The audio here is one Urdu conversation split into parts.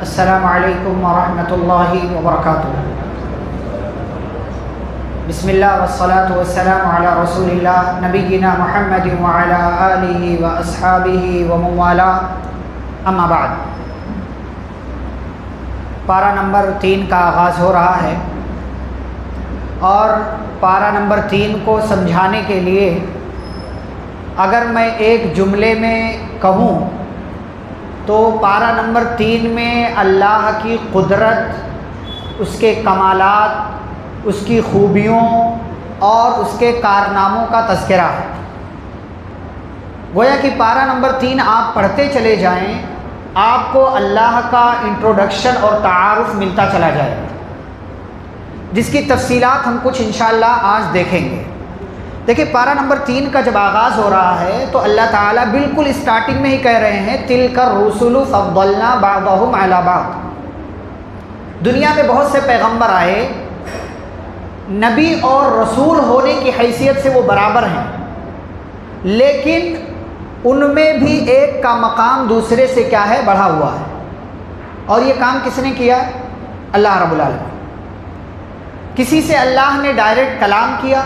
السلام علیکم ورحمۃ اللہ وبرکاتہ۔ بسم اللہ والصلاة والسلام علی رسول اللہ نبینا محمد وعلی آلہ واصحابہ ومن والاه، اما بعد۔ پارہ نمبر 3 کا آغاز ہو رہا ہے، اور پارہ نمبر 3 کو سمجھانے کے لیے اگر میں ایک جملے میں کہوں تو پارہ نمبر 3 میں اللہ کی قدرت، اس کے کمالات، اس کی خوبیوں اور اس کے کارناموں کا تذکرہ ہے۔ گویا کہ پارہ نمبر 3 آپ پڑھتے چلے جائیں، آپ کو اللہ کا انٹروڈکشن اور تعارف ملتا چلا جائے گا، جس کی تفصیلات ہم کچھ انشاءاللہ آج دیکھیں گے۔ دیکھیں، پارہ نمبر 3 کا جب آغاز ہو رہا ہے تو اللہ تعالیٰ بالکل اسٹارٹنگ میں ہی کہہ رہے ہیں تِلْكَ الرُّسُلُ فَضَّلْنَا بَعْضَهُمْ عَلَى بَعْضٍ۔ دنیا میں بہت سے پیغمبر آئے، نبی اور رسول ہونے کی حیثیت سے وہ برابر ہیں، لیکن ان میں بھی ایک کا مقام دوسرے سے کیا ہے؟ بڑھا ہوا ہے۔ اور یہ کام کس نے کیا؟ اللہ رب العالمین۔ کسی سے اللہ نے ڈائریکٹ کلام کیا،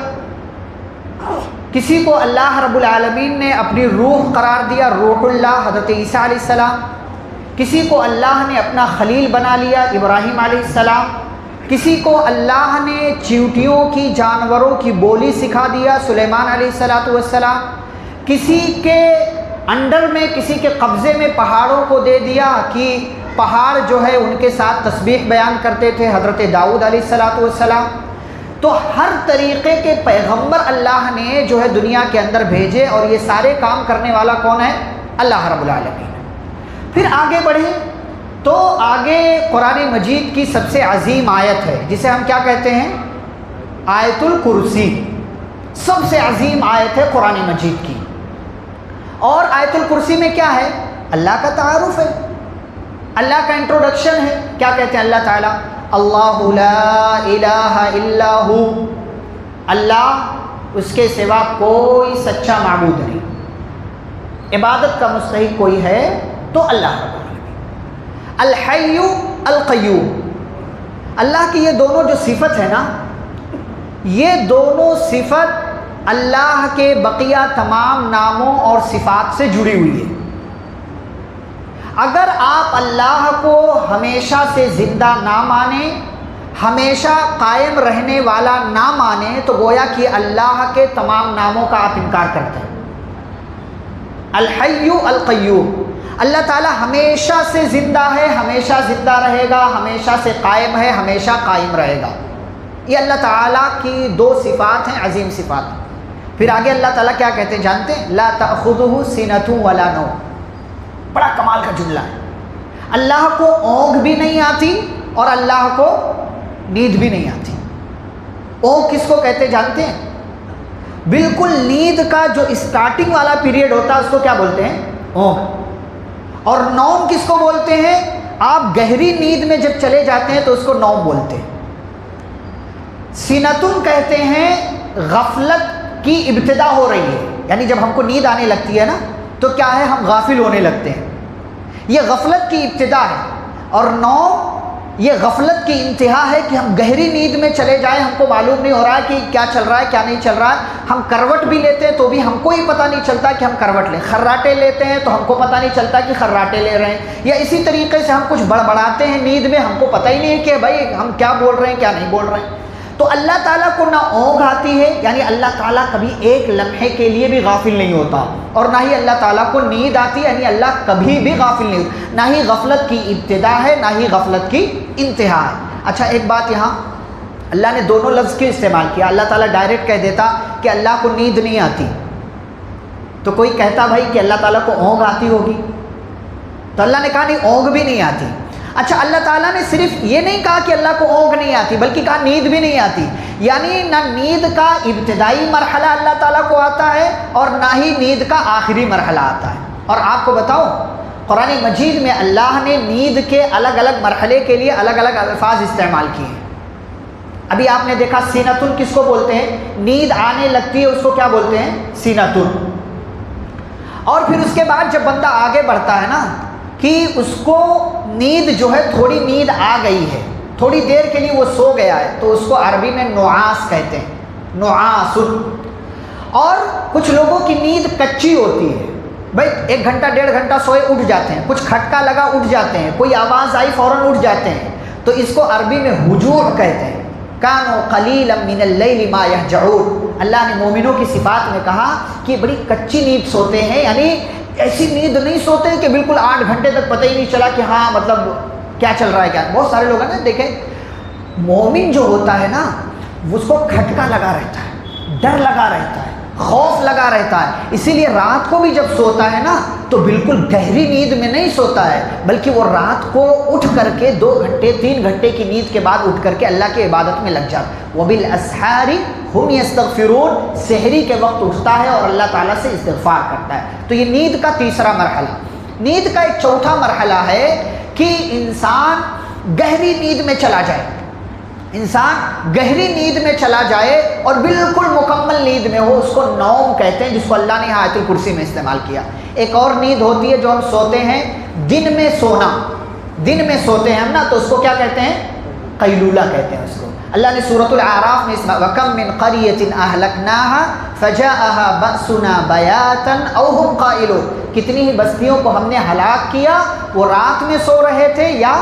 کسی کو اللہ رب العالمین نے اپنی روح قرار دیا، روح اللہ حضرت عیسیٰ علیہ السلام، کسی کو اللہ نے اپنا خلیل بنا لیا، ابراہیم علیہ السلام، کسی کو اللہ نے چیونٹیوں کی، جانوروں کی بولی سکھا دیا، سلیمان علیہ السلام، کسی کے انڈر میں، کسی کے قبضے میں پہاڑوں کو دے دیا کہ پہاڑ جو ہے ان کے ساتھ تسبیح بیان کرتے تھے، حضرت داؤد علیہ السلام۔ تو ہر طریقے کے پیغمبر اللہ نے جو ہے دنیا کے اندر بھیجے، اور یہ سارے کام کرنے والا کون ہے؟ اللہ رب العالمین۔ پھر آگے بڑھیں تو آگے قرآن مجید کی سب سے عظیم آیت ہے، جسے ہم کیا کہتے ہیں؟ آیت الکرسی۔ سب سے عظیم آیت ہے قرآن مجید کی۔ اور آیت الکرسی میں کیا ہے؟ اللہ کا تعارف ہے، اللہ کا انٹروڈکشن ہے۔ کیا کہتے ہیں اللہ تعالیٰ؟ اللہ لا الہ الا ہو، اللہ، اس کے سوا کوئی سچا معبود نہیں، عبادت کا مستحق کوئی ہے تو اللہ رب العالمین۔ الحی القیوم، اللہ کی یہ دونوں جو صفت ہے نا، یہ دونوں صفت اللہ کے بقیہ تمام ناموں اور صفات سے جڑی ہوئی ہے۔ اگر آپ اللہ کو ہمیشہ سے زندہ نہ مانیں، ہمیشہ قائم رہنے والا نہ مانیں، تو گویا کہ اللہ کے تمام ناموں کا آپ انکار کرتے ہیں۔ الحی القیوم، اللہ تعالیٰ ہمیشہ سے زندہ ہے، ہمیشہ زندہ رہے گا، ہمیشہ سے قائم ہے، ہمیشہ قائم رہے گا۔ یہ اللہ تعالیٰ کی دو صفات ہیں، عظیم صفات۔ پھر آگے اللہ تعالیٰ کیا کہتے ہیں جانتے ہیں؟ لا تأخذہ سنۃ ولا نوم۔ بڑا کمال کا جملہ ہے۔ اللہ کو اونگ بھی نہیں آتی اور اللہ کو نیند بھی نہیں آتی۔ اونگ کس کو کہتے جانتے ہیں؟ بالکل نیند کا جو اسٹارٹنگ والا پیریڈ ہوتا ہے اس کو کیا بولتے ہیں؟ اونگ۔ اور نوم کس کو بولتے ہیں؟ آپ گہری نیند میں جب چلے جاتے ہیں تو اس کو نوم بولتے ہیں۔ سینتن کہتے ہیں غفلت کی ابتدا ہو رہی ہے، یعنی جب ہم کو نیند آنے لگتی ہے نا تو کیا ہے؟ ہم غافل ہونے لگتے ہیں، یہ غفلت کی ابتدا ہے۔ اور نوم یہ غفلت کی انتہا ہے کہ ہم گہری نیند میں چلے جائیں، ہم کو معلوم نہیں ہو رہا ہے کہ کیا چل رہا ہے کیا نہیں چل رہا ہے۔ ہم کروٹ بھی لیتے ہیں تو بھی ہم کو ہی پتہ نہیں چلتا کہ ہم کروٹ لیں، خراٹے لیتے ہیں تو ہم کو پتہ نہیں چلتا کہ خراٹے لے رہے ہیں، یا اسی طریقے سے ہم کچھ بڑبڑاتے ہیں نیند میں، ہم کو پتہ ہی نہیں ہے کہ بھائی ہم کیا بول رہے ہیں کیا نہیں بول رہے ہیں۔ تو اللہ تعالیٰ کو نہ اونگ آتی ہے، یعنی اللہ تعالیٰ کبھی ایک لمحے کے لیے بھی غافل نہیں ہوتا، اور نہ ہی اللہ تعالیٰ کو نیند آتی، یعنی اللہ کبھی بھی غافل نہیں ہوتا۔ نہ ہی غفلت کی ابتدا ہے، نہ ہی غفلت کی انتہا ہے۔ اچھا، ایک بات یہاں اللہ نے دونوں لفظ کیوں استعمال کیا؟ اللہ تعالیٰ ڈائریکٹ کہہ دیتا کہ اللہ کو نیند نہیں آتی تو کوئی کہتا بھائی کہ اللہ تعالیٰ کو اونگ آتی ہوگی، تو اللہ نے کہا نہیں، اونگ بھی نہیں آتی۔ اچھا، اللہ تعالیٰ نے صرف یہ نہیں کہا کہ اللہ کو اونگ نہیں آتی، بلکہ کہا نیند بھی نہیں آتی، یعنی نہ نیند کا ابتدائی مرحلہ اللہ تعالیٰ کو آتا ہے اور نہ ہی نیند کا آخری مرحلہ آتا ہے۔ اور آپ کو بتاؤں، قرآن مجید میں اللہ نے نیند کے الگ الگ مرحلے کے لیے الگ الگ الفاظ استعمال کیے ہیں۔ ابھی آپ نے دیکھا سینتن کس کو بولتے ہیں؟ نیند آنے لگتی ہے اس کو کیا بولتے ہیں؟ سینتن۔ اور پھر اس کے بعد جب بندہ آگے بڑھتا ہے نا کہ اس کو نیند جو ہے تھوڑی نیند آ گئی ہے، تھوڑی دیر کے لیے وہ سو گیا ہے، تو اس کو عربی میں نعاس کہتے ہیں، نعاس۔ اور کچھ لوگوں کی نیند کچی ہوتی ہے، بھائی 1 گھنٹہ 1.5 گھنٹہ سوئے اٹھ جاتے ہیں، کچھ کھٹکا لگا اٹھ جاتے ہیں، کوئی آواز آئی فوراً اٹھ جاتے ہیں، تو اس کو عربی میں ہجوع کہتے ہیں۔ کانوا قلیلا من اللیل ما یہجعون، اللہ نے مومنوں کی صفات میں کہا کہ بڑی کچی نیند سوتے ہیں، یعنی ایسی نیند نہیں سوتے کہ بالکل 8 گھنٹے تک پتہ ہی نہیں چلا کہ ہاں مطلب کیا چل رہا ہے کیا۔ بہت سارے لوگ ہیں نا، دیکھیں مومن جو ہوتا ہے نا اس کو کھٹکا لگا رہتا ہے، ڈر لگا رہتا ہے، خوف لگا رہتا ہے، اسی لیے رات کو بھی جب سوتا ہے نا تو بالکل گہری نیند میں نہیں سوتا ہے، بلکہ وہ رات کو اٹھ کر کے 2 گھنٹے 3 گھنٹے کی نیند کے بعد اٹھ کر کے اللہ کی عبادت میں لگ جاتا ہے۔ وَبِالْأَسْحَارِ هُمْ يَسْتَغْفِرُونَ، سحری کے وقت اٹھتا ہے اور اللہ تعالیٰ سے استغفار کرتا ہے۔ تو یہ نیند کا تیسرا مرحلہ۔ نیند کا ایک چوتھا مرحلہ ہے کہ انسان گہری نیند میں چلا جائے، انسان گہری نیند میں چلا جائے اور بالکل مکمل نیند میں ہو، اس کو نوم کہتے ہیں، جس کو اللہ نے آیت الکرسی میں استعمال کیا۔ ایک اور نیند ہوتی ہے جو ہم سوتے ہیں دن میں سونا، دن میں سوتے ہیں ہم نا، تو اس کو کیا کہتے ہیں؟ قیلولہ کہتے ہیں اس کو۔ اللہ نے سورۃ الاعراف میں وَكَمْ مِنْ قَرْيَةٍ أَهْلَكْنَاهَا فَجَاءَهَا بَأْسُنَا بَيَاتًا أَوْ هُمْ قَائِلُونَ، کتنی ہی بستیوں کو ہم نے ہلاک کیا، وہ رات میں سو رہے تھے یا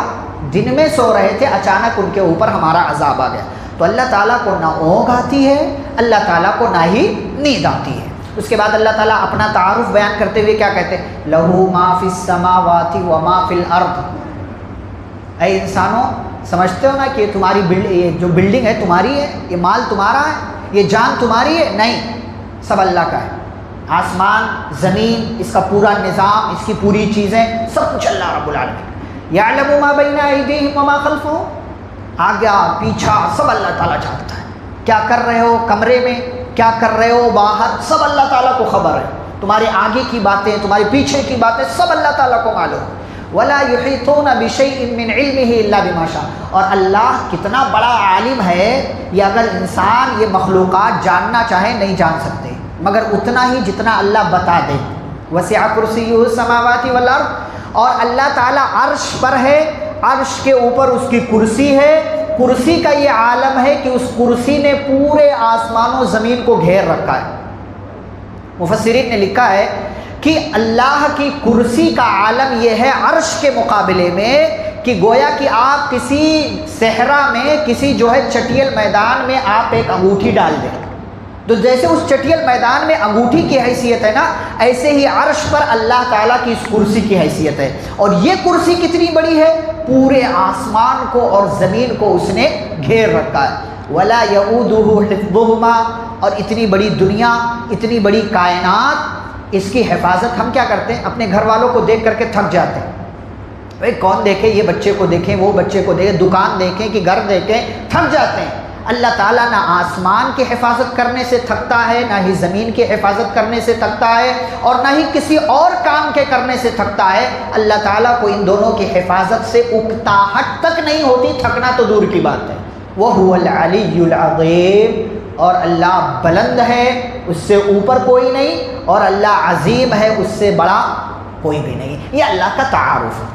دن میں سو رہے تھے، اچانک ان کے اوپر ہمارا عذاب آ گیا۔ تو اللہ تعالیٰ کو نہ اونگ آتی ہے، اللہ تعالیٰ کو نہ ہی نیند آتی ہے۔ اس کے بعد اللہ تعالیٰ اپنا تعارف بیان کرتے ہوئے کیا کہتے ہیں؟ لَهُ مَا فِي السَّمَاوَاتِ وَمَا فِي الْأَرْضِ، اے انسانوں سمجھتے ہو نا کہ تمہاری یہ جو بلڈنگ ہے تمہاری ہے، یہ مال تمہارا ہے، یہ جان تمہاری ہے؟ نہیں، سب اللہ کا ہے۔ آسمان، زمین، اس کا پورا نظام، اس کی پوری چیزیں، سب کچھ اللہ رب العالمین۔ یعلم ما بین ایدیہم وما خلفہم، آگے پیچھا سب اللہ تعالیٰ جانتا ہے، کیا کر رہے ہو کمرے میں، کیا کر رہے ہو باہر، سب اللہ تعالیٰ کو خبر ہے، تمہارے آگے کی باتیں، تمہارے پیچھے کی باتیں، سب اللہ تعالیٰ کو معلوم۔ ولا یحیطون بشیء من علمہ الا بما شاء، اور اللہ کتنا بڑا عالم ہے، یہ اگر انسان یہ مخلوقات جاننا چاہے نہیں جان سکتے مگر اتنا ہی جتنا اللہ بتا دے۔ وسع کرسیہ السماوات والارض، اور اللہ تعالیٰ عرش پر ہے، عرش کے اوپر اس کی کرسی ہے، کرسی کا یہ عالم ہے کہ اس کرسی نے پورے آسمان و زمین کو گھیر رکھا ہے۔ مفسرین نے لکھا ہے کہ اللہ کی کرسی کا عالم یہ ہے عرش کے مقابلے میں کہ گویا کہ آپ کسی صحرا میں، کسی جو ہے چٹیل میدان میں آپ ایک انگوٹھی ڈال دیں، تو جیسے اس چٹیل میدان میں انگوٹھی کی حیثیت ہے نا، ایسے ہی عرش پر اللہ تعالیٰ کی اس کرسی کی حیثیت ہے۔ اور یہ کرسی کتنی بڑی ہے؟ پورے آسمان کو اور زمین کو اس نے گھیر رکھا ہے۔ وَلَا يَئُودُهُ حِفْظُهُمَا، اور اتنی بڑی دنیا، اتنی بڑی کائنات، اس کی حفاظت ہم کیا کرتے ہیں؟ اپنے گھر والوں کو دیکھ کر کے تھک جاتے ہیں، بھائی کون دیکھے، یہ بچے کو دیکھیں، وہ بچے کو دیکھیں، دکان دیکھیں کہ گھر دیکھیں، تھک جاتے ہیں۔ اللہ تعالیٰ نہ آسمان کی حفاظت کرنے سے تھکتا ہے، نہ ہی زمین کی حفاظت کرنے سے تھکتا ہے، اور نہ ہی کسی اور کام کے کرنے سے تھکتا ہے۔ اللہ تعالیٰ کو ان دونوں کی حفاظت سے اکتاہٹ تک نہیں ہوتی، تھکنا تو دور کی بات ہے۔ وَهُوَ الْعَلِيُّ الْعَظِيمُ، اور اللہ بلند ہے، اس سے اوپر کوئی نہیں، اور اللہ عظیم ہے، اس سے بڑا کوئی بھی نہیں۔ یہ اللہ کا تعارف ہے۔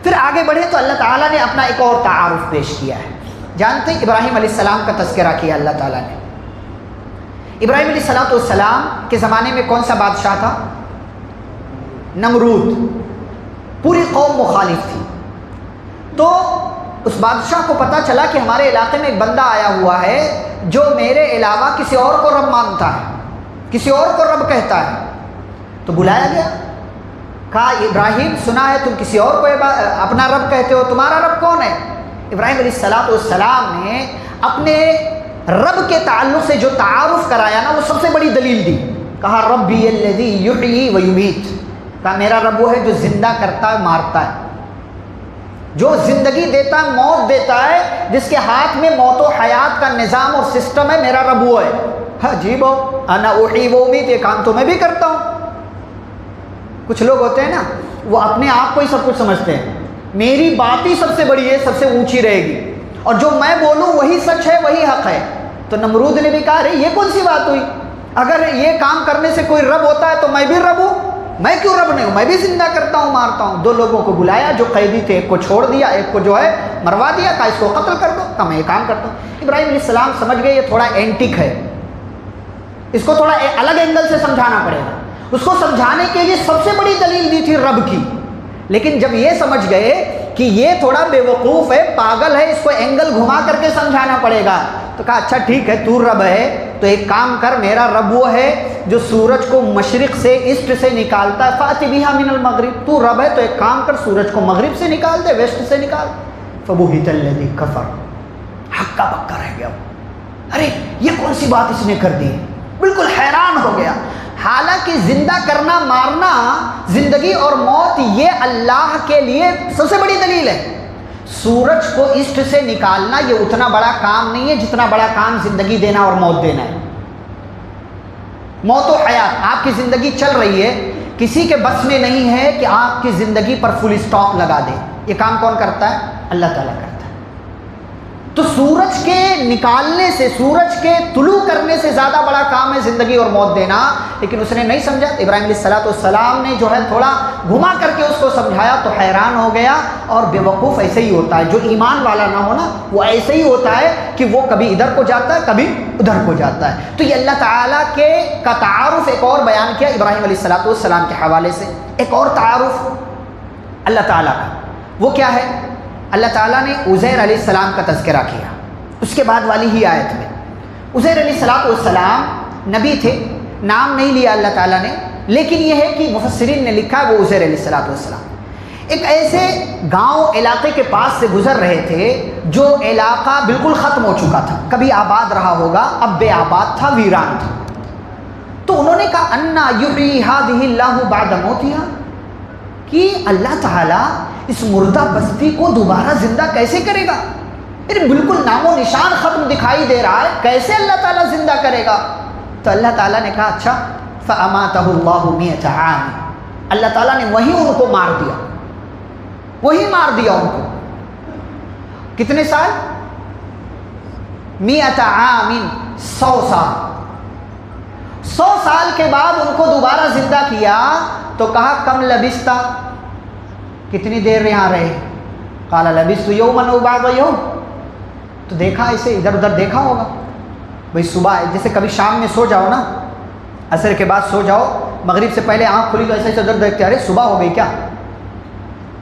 پھر آگے بڑھے تو اللہ تعالیٰ نے اپنا ایک اور تعارف پیش کیا ہے۔ جانتے ہیں ابراہیم علیہ السلام کا تذکرہ کیا اللہ تعالیٰ نے۔ ابراہیم علیہ السلام کے زمانے میں کون سا بادشاہ تھا؟ نمرود، پوری قوم مخالف تھی۔ تو اس بادشاہ کو پتہ چلا کہ ہمارے علاقے میں ایک بندہ آیا ہوا ہے جو میرے علاوہ کسی اور کو رب مانتا ہے، کسی اور کو رب کہتا ہے۔ تو بلایا گیا، کہا ابراہیم سنا ہے تم کسی اور کو اپنا رب کہتے ہو، تمہارا رب کون ہے؟ ابراہیم علیہ السلام نے اپنے رب کے تعلق سے جو تعارف کرایا نا، وہ سب سے بڑی دلیل دی۔ کہا ربی الذی یحیی و یمیت، کہا میرا رب وہ ہے جو زندہ کرتا ہے مارتا ہے، جو زندگی دیتا ہے موت دیتا ہے، جس کے ہاتھ میں موت و حیات کا نظام اور سسٹم ہے، میرا رب وہ ہے۔ عجیب ہو، انا احیی و امیت، یہ کام تو میں بھی کرتا ہوں۔ کچھ لوگ ہوتے ہیں نا، وہ اپنے آپ کو ہی سب کچھ سمجھتے ہیں، میری بات ہی سب سے بڑی ہے، سب سے اونچی رہے گی، اور جو میں بولوں وہی سچ ہے، وہی حق ہے۔ تو نمرود نے بھی کہا ارے یہ کون سی بات ہوئی، اگر یہ کام کرنے سے کوئی رب ہوتا ہے تو میں بھی رب ہوں، میں کیوں رب نہیں ہوں؟ میں بھی زندہ کرتا ہوں مارتا ہوں۔ 2 لوگوں کو بلایا جو قیدی تھے، ایک کو چھوڑ دیا، ایک کو جو ہے مروا دیا، کہا اس کو قتل کر دو، کہا میں یہ کام کرتا ہوں۔ ابراہیم علیہ السلام سمجھ گئے یہ تھوڑا اینٹک ہے، اس کو تھوڑا الگ اینگل سے سمجھانا پڑے گا۔ اس کو سمجھانے کے لیے سب سے بڑی دلیل دی تھی رب کی، لیکن جب یہ سمجھ گئے کہ یہ تھوڑا بے وقوف ہے، پاگل ہے، اس کو اینگل گھما کر کے سمجھانا پڑے گا، تو کہا اچھا ٹھیک ہے، تو رب ہے تو ایک کام کر، میرا رب وہ ہے جو سورج کو مشرق سے ایسٹ سے نکالتا ہے، فَأْتِ بِهَا مِنَ الْمَغْرِبِ، تو رب ہے تو ایک کام کر، سورج کو مغرب سے نکال دے، ویسٹ سے نکال۔ فَبُهِتَ الَّذِي كَفَرَ، ہکا بکا رہ گیا، ارے یہ کون سی بات اس نے کر دی، بالکل حیران ہو گیا۔ حالانکہ زندہ کرنا مارنا، زندگی اور موت، یہ اللہ کے لیے سب سے بڑی دلیل ہے۔ سورج کو ایسٹ سے نکالنا یہ اتنا بڑا کام نہیں ہے جتنا بڑا کام زندگی دینا اور موت دینا ہے۔ موت و حیات، آپ کی زندگی چل رہی ہے، کسی کے بس میں نہیں ہے کہ آپ کی زندگی پر فل اسٹاپ لگا دے، یہ کام کون کرتا ہے؟ اللہ تعالیٰ کرتا ہے۔ تو سورج کے نکالنے سے، سورج کے طلوع کرنے سے زیادہ بڑا کام ہے زندگی اور موت دینا، لیکن اس نے نہیں سمجھا۔ ابراہیم علیہ السلام نے جو ہے تھوڑا گھما کر کے اس کو سمجھایا تو حیران ہو گیا۔ اور بے وقوف ایسے ہی ہوتا ہے، جو ایمان والا نہ ہونا وہ ایسے ہی ہوتا ہے کہ وہ کبھی ادھر کو جاتا ہے کبھی ادھر کو جاتا ہے۔ تو یہ اللہ تعالیٰ کا تعارف ایک اور بیان کیا ابراہیم علیہ السلام کے حوالے سے۔ ایک اور تعارف اللہ تعالیٰ کا، وہ کیا ہے؟ اللہ تعالیٰ نے عزیر علیہ السلام کا تذکرہ کیا اس کے بعد والی ہی آیت میں۔ عزیر علیہ السلام نبی تھے، نام نہیں لیا اللہ تعالیٰ نے، لیکن یہ ہے کہ مفسرین نے لکھا وہ عزیر علیہ السلام ایک ایسے گاؤں علاقے کے پاس سے گزر رہے تھے جو علاقہ بالکل ختم ہو چکا تھا، کبھی آباد رہا ہوگا، اب بے آباد تھا، ویران تھا۔ تو انہوں نے کہا انا یحیی ہذہ اللہ بعد موتہا، کہ اللہ تعالیٰ اس مردہ بستی کو دوبارہ زندہ کیسے کرے گا؟ بالکل نام و نشان ختم دکھائی دے رہا ہے، کیسے اللہ تعالیٰ زندہ کرے گا؟ تو اللہ تعالیٰ نے کہا اچھا فَأَمَاتَهُ اللَّهُ مِئَةَ عَامٍ، اللہ تعالیٰ نے وہیں ان کو مار دیا، وہی مار دیا ان کو۔ کتنے سال؟ 100 عام، 100 سال۔ 100 سال کے بعد ان کو دوبارہ زندہ کیا تو کہا کم لبثت، کتنی دیر یہاں رہے؟ قال لبثت یوما او بعض یوم، تو دیکھا اسے ادھر ادھر دیکھا ہوگا، بھئی صبح جیسے کبھی شام میں سو جاؤ نا، عصر کے بعد سو جاؤ، مغرب سے پہلے آنکھ کھلی تو ایسے ایسے ادھر دیکھتے ارے صبح ہو گئی کیا،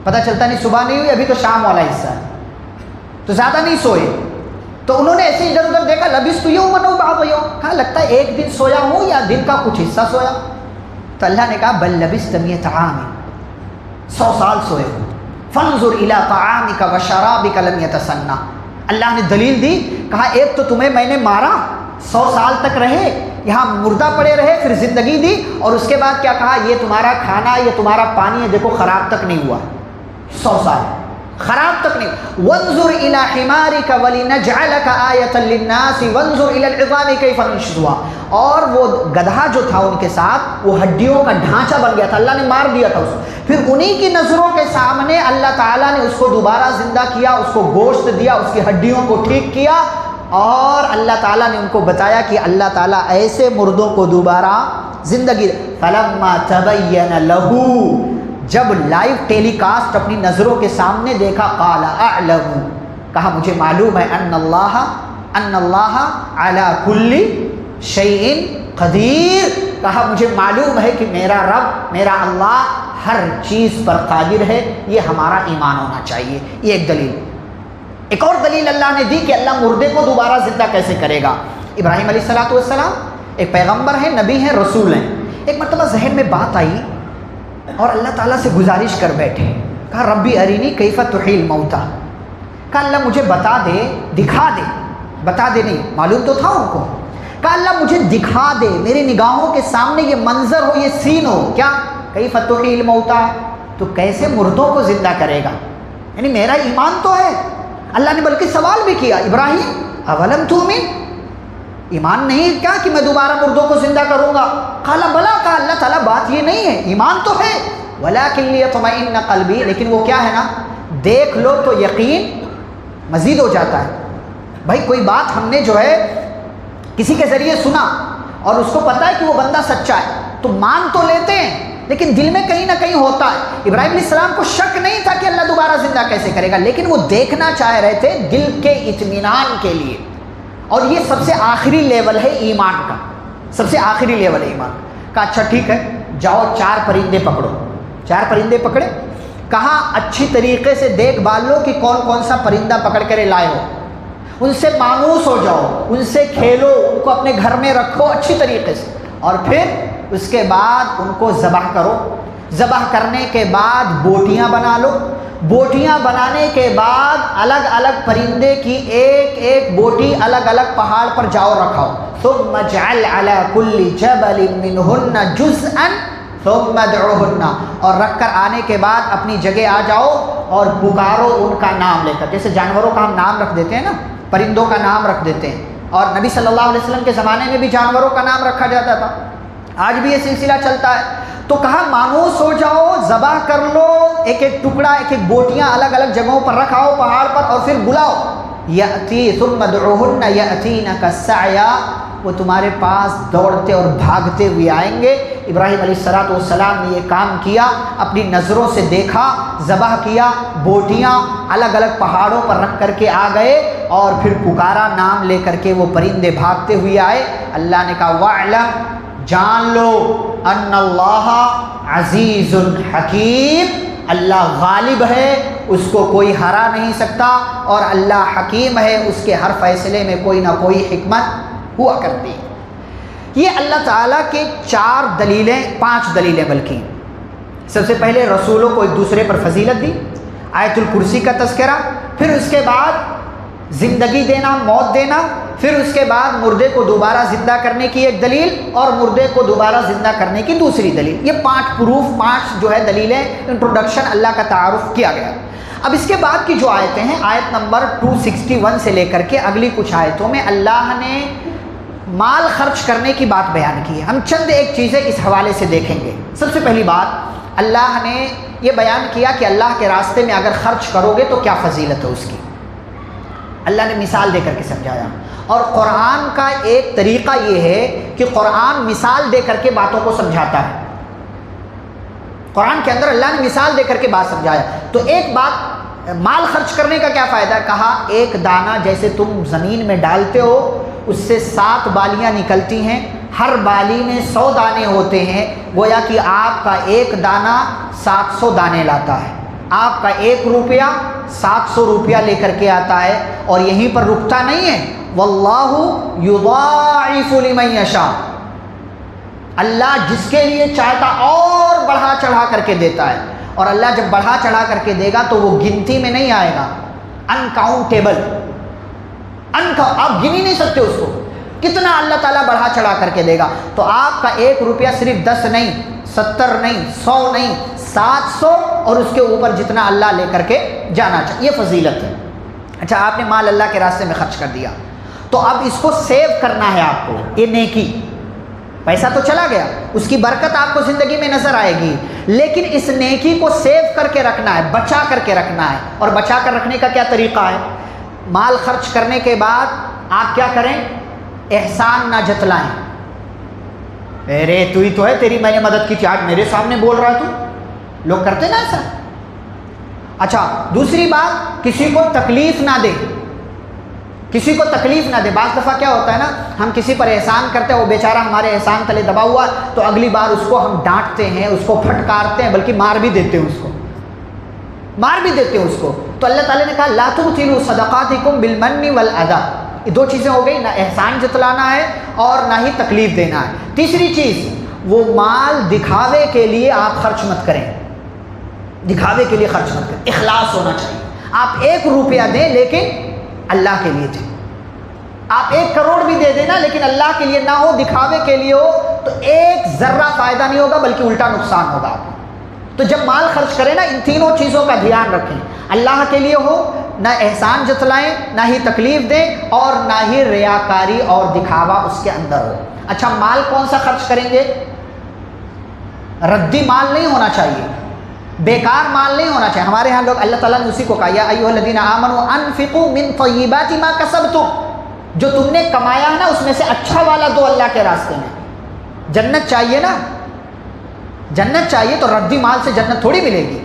پتہ چلتا نہیں صبح نہیں ہوئی، ابھی تو شام والا حصہ ہے، تو زیادہ نہیں سوئے۔ تو انہوں نے ایسے ادھر ادھر دیکھا لبثت یوما او بعض یوم، کہا لگتا ہے ایک دن سویا ہوں یا دن کا کچھ حصہ سویا۔ تو اللہ نے کہا بل لبثت 100 عام، 100 سال سوئے ہو۔ فانظر الی طعامک وشرابک لم یتسنہ، اللہ نے دلیل دی، کہا ایک تو تمہیں میں نے مارا، 100 سال تک رہے یہاں مردہ پڑے رہے، پھر زندگی دی، اور اس کے بعد کیا کہا یہ تمہارا کھانا، یہ تمہارا پانی ہے، دیکھو خراب تک نہیں ہوا، 100 سال خراب تک نہیں۔ وانظر الی حمارک ولنجعلک آیۃ للناس وانظر الی العظام کیف ننشزها، اور وہ گدھا جو تھا ان کے ساتھ وہ ہڈیوں کا ڈھانچہ بن گیا تھا، اللہ نے مار دیا تھا اس کو، پھر انہی کی نظروں کے سامنے اللہ تعالیٰ نے اس کو دوبارہ زندہ کیا، اس کو گوشت دیا، اس کی ہڈیوں کو ٹھیک کیا، اور اللہ تعالیٰ نے ان کو بتایا کہ اللہ تعالیٰ ایسے مردوں کو دوبارہ زندگی۔ فلما تبین لہ، جب لائیو ٹیلی کاسٹ اپنی نظروں کے سامنے دیکھا، قال اعلم، کہا مجھے معلوم ہے، ان اللہ علی کل شیء قدیر، کہا مجھے معلوم ہے کہ میرا رب، میرا اللہ ہر چیز پر قادر ہے، یہ ہمارا ایمان ہونا چاہیے۔ یہ ایک دلیل۔ ایک اور دلیل اللہ نے دی کہ اللہ مردے کو دوبارہ زندہ کیسے کرے گا۔ ابراہیم علیہ السلام ایک پیغمبر ہیں، نبی ہیں، رسول ہیں۔ ایک مرتبہ ذہن میں بات آئی اور اللہ تعالیٰ سے گزارش کر بیٹھے، کہا ربی ارینی کیف تحیی الموتیٰ، کہا اللہ مجھے بتا دے، دکھا دے، بتا دے نہیں معلوم تو تھا ان کو، کہا اللہ مجھے دکھا دے، میری نگاہوں کے سامنے یہ منظر ہو، یہ سین ہو، کیا کیف تحیی الموتیٰ، تو کیسے مردوں کو زندہ کرے گا، یعنی میرا ایمان تو ہے۔ اللہ نے بلکہ سوال بھی کیا، ابراہیم اولم تؤمن، ایمان نہیں کیا کہ میں دوبارہ مردوں کو زندہ کروں گا؟ قال بلا، کہا اللہ تعالیٰ بات یہ نہیں ہے، ایمان تو ہے، ولکن لیطمئن قلبی، لیکن وہ کیا ہے نا، دیکھ لو تو یقین مزید ہو جاتا ہے۔ بھائی کوئی بات ہم نے جو ہے کسی کے ذریعے سنا اور اس کو پتہ ہے کہ وہ بندہ سچا ہے تو مان تو لیتے ہیں، لیکن دل میں کہیں نہ کہیں ہوتا ہے۔ ابراہیم علیہ السلام کو شک نہیں تھا کہ اللہ دوبارہ زندہ کیسے کرے گا، لیکن وہ دیکھنا چاہ رہے تھے دل کے اطمینان کے لیے۔ اور یہ سب سے آخری لیول ہے ایمان کا، سب سے آخری لیول ہے ایمان کا۔ اچھا ٹھیک ہے، جاؤ 4 پرندے پکڑو۔ 4 پرندے پکڑے، کہا اچھی طریقے سے دیکھ بھال لو کہ کون کون سا پرندہ پکڑ کر لائے ہو، ان سے مانوس ہو جاؤ، ان سے کھیلو، ان کو اپنے گھر میں رکھو اچھی طریقے سے، اور پھر اس کے بعد ان کو ذبح کرو۔ ذبح کرنے کے بعد بوٹیاں بنا لو۔ بوٹیاں بنانے کے بعد الگ الگ پرندے کی ایک ایک بوٹی الگ الگ پہاڑ پر جاؤ رکھاؤ۔ ثم اجعل على كل جبل منهن جزءا ثم ادعوهن، اور رکھ کر آنے کے بعد اپنی جگہ آ جاؤ اور پکارو ان کا نام لے کر۔ جیسے جانوروں کا ہم نام رکھ دیتے ہیں نا، پرندوں کا نام رکھ دیتے ہیں، اور نبی صلی اللہ علیہ وسلم کے زمانے میں بھی جانوروں کا نام رکھا جاتا تھا، آج بھی یہ سلسلہ چلتا ہے۔ تو کہا مانوس ہو جاؤ، ذبح کر لو، ایک ایک ٹکڑا، ایک ایک بوٹیاں الگ الگ جگہوں پر رکھاؤ پہاڑ پر، اور پھر بلاؤ۔ یأتی ثم ادعوهن یأتینک سعیا، وہ تمہارے پاس دوڑتے اور بھاگتے ہوئے آئیں گے۔ ابراہیم علیہ السلام نے یہ کام کیا، اپنی نظروں سے دیکھا، ذبح کیا، بوٹیاں الگ الگ پہاڑوں پر رکھ کر کے آ گئے، اور پھر پکارا نام لے کر کے، وہ پرندے بھاگتے ہوئے آئے۔ اللہ نے کہا وَاعْلَمْ، جان لو، ان اللہ عزیز حکیم، اللہ غالب ہے، اس کو کوئی ہرا نہیں سکتا، اور اللہ حکیم ہے، اس کے ہر فیصلے میں کوئی نہ کوئی حکمت ہوا کرتی ہے۔ یہ اللہ تعالیٰ کے 4 دلیلیں، 5 دلیلیں بلکہ۔ سب سے پہلے رسولوں کو ایک دوسرے پر فضیلت دی، آیت الکرسی کا تذکرہ، پھر اس کے بعد زندگی دینا، موت دینا، پھر اس کے بعد مردے کو دوبارہ زندہ کرنے کی ایک دلیل، اور مردے کو دوبارہ زندہ کرنے کی دوسری دلیل۔ یہ 5 پروف، 5 جو ہے دلیلیں، انٹروڈکشن، اللہ کا تعارف کیا گیا۔ اب اس کے بعد کی جو آیتیں ہیں، آیت نمبر 261 سے لے کر کے اگلی کچھ آیتوں میں اللہ نے مال خرچ کرنے کی بات بیان کی ہے۔ ہم چند ایک چیزیں اس حوالے سے دیکھیں گے۔ سب سے پہلی بات، اللہ نے یہ بیان کیا کہ اللہ کے راستے میں اگر خرچ کرو گے تو کیا فضیلت ہے اس کی۔ اللہ نے مثال دے کر کے سمجھایا، اور قرآن کا ایک طریقہ یہ ہے کہ قرآن مثال دے کر کے باتوں کو سمجھاتا ہے۔ قرآن کے اندر اللہ نے مثال دے کر کے بات سمجھایا۔ تو ایک بات، مال خرچ کرنے کا کیا فائدہ ہے؟ کہا ایک دانہ جیسے تم زمین میں ڈالتے ہو، اس سے 7 بالیاں نکلتی ہیں، ہر بالی میں 100 دانے ہوتے ہیں، گویا کہ آپ کا ایک دانہ 700 دانے لاتا ہے۔ آپ کا 1 روپیہ 700 روپیہ لے کر کے آتا ہے، اور یہیں پر رکتا نہیں ہے۔ واللہ یضاعف لمن یشاء، اللہ جس کے لیے چاہتا اور بڑھا چڑھا کر کے دیتا ہے، اور اللہ جب بڑھا چڑھا کر کے دے گا تو وہ گنتی میں نہیں آئے گا، انکاؤنٹیبل، آپ گن ہی نہیں سکتے اس کو، کتنا اللہ تعالیٰ بڑھا چڑھا کر کے دے گا۔ تو آپ کا 1 روپیہ صرف 10 نہیں، 70 نہیں، 100 نہیں، 700 اور اس کے اوپر جتنا اللہ لے کر کے جانا چاہیے، یہ فضیلت ہے۔ اچھا، آپ نے مال اللہ کے راستے میں خرچ کر دیا، تو اب اس کو سیو کرنا ہے آپ کو، یہ نیکی، پیسہ تو چلا گیا، اس کی برکت آپ کو زندگی میں نظر آئے گی، لیکن اس نیکی کو سیو کر کے رکھنا ہے، بچا کر کے رکھنا ہے۔ اور بچا کر رکھنے کا کیا طریقہ ہے؟ مال خرچ کرنے کے بعد آپ کیا کریں؟ احسان نہ جتلائیں، ارے تو ہی تو ہے، تیری میں نے مدد کی تھی، آج میرے سامنے بول رہا ہے تو، لوگ کرتے نا ایسا۔ اچھا، دوسری بات، کسی کو تکلیف نہ دے، کسی کو تکلیف نہ دے۔ بعض دفعہ کیا ہوتا ہے نا، ہم کسی پر احسان کرتے ہیں، وہ بیچارہ ہمارے احسان تلے دبا ہوا، تو اگلی بار اس کو ہم ڈانٹتے ہیں، اس کو پھٹکارتے ہیں، بلکہ مار بھی دیتے ہیں، اس کو مار بھی دیتے ہیں اس کو۔ تو اللہ تعالیٰ نے کہا لا تبطلوا صدقاتکم بالمن والاذی، یہ 2 چیزیں ہو گئی، نہ احسان جتلانا ہے اور نہ ہی تکلیف دینا ہے۔ تیسری چیز، وہ مال دکھاوے کے لیے آپ خرچ مت کریں، دکھاوے کے لیے خرچ مت کریں، اخلاص ہونا چاہیے۔ آپ 1 روپیہ دیں لیکن اللہ کے لیے دیں، آپ 1 کروڑ بھی دے دینا لیکن اللہ کے لیے نہ ہو، دکھاوے کے لیے ہو، تو 1 ذرہ فائدہ نہیں ہوگا بلکہ الٹا نقصان ہوگا آپ کو۔ تو جب مال خرچ کریں نا، ان تینوں چیزوں کا دھیان رکھیں، اللہ کے لیے ہو، نہ احسان جتلائیں، نہ ہی تکلیف دیں، اور نہ ہی ریاکاری اور دکھاوا اس کے اندر ہو۔ اچھا، مال کون سا خرچ کریں گے؟ ردی مال نہیں ہونا چاہیے، بیکار مال نہیں ہونا چاہیے۔ ہمارے ہاں لوگ، اللہ تعالیٰ نے اسی کو کہا یا ایھا الذین آمنوا انفقوا من طیبات ما کسبتم، جو تم نے کمایا ہے نا اس میں سے اچھا والا دو اللہ کے راستے میں۔ جنت چاہیے نا، جنت چاہیے تو ردی مال سے جنت تھوڑی ملے گی،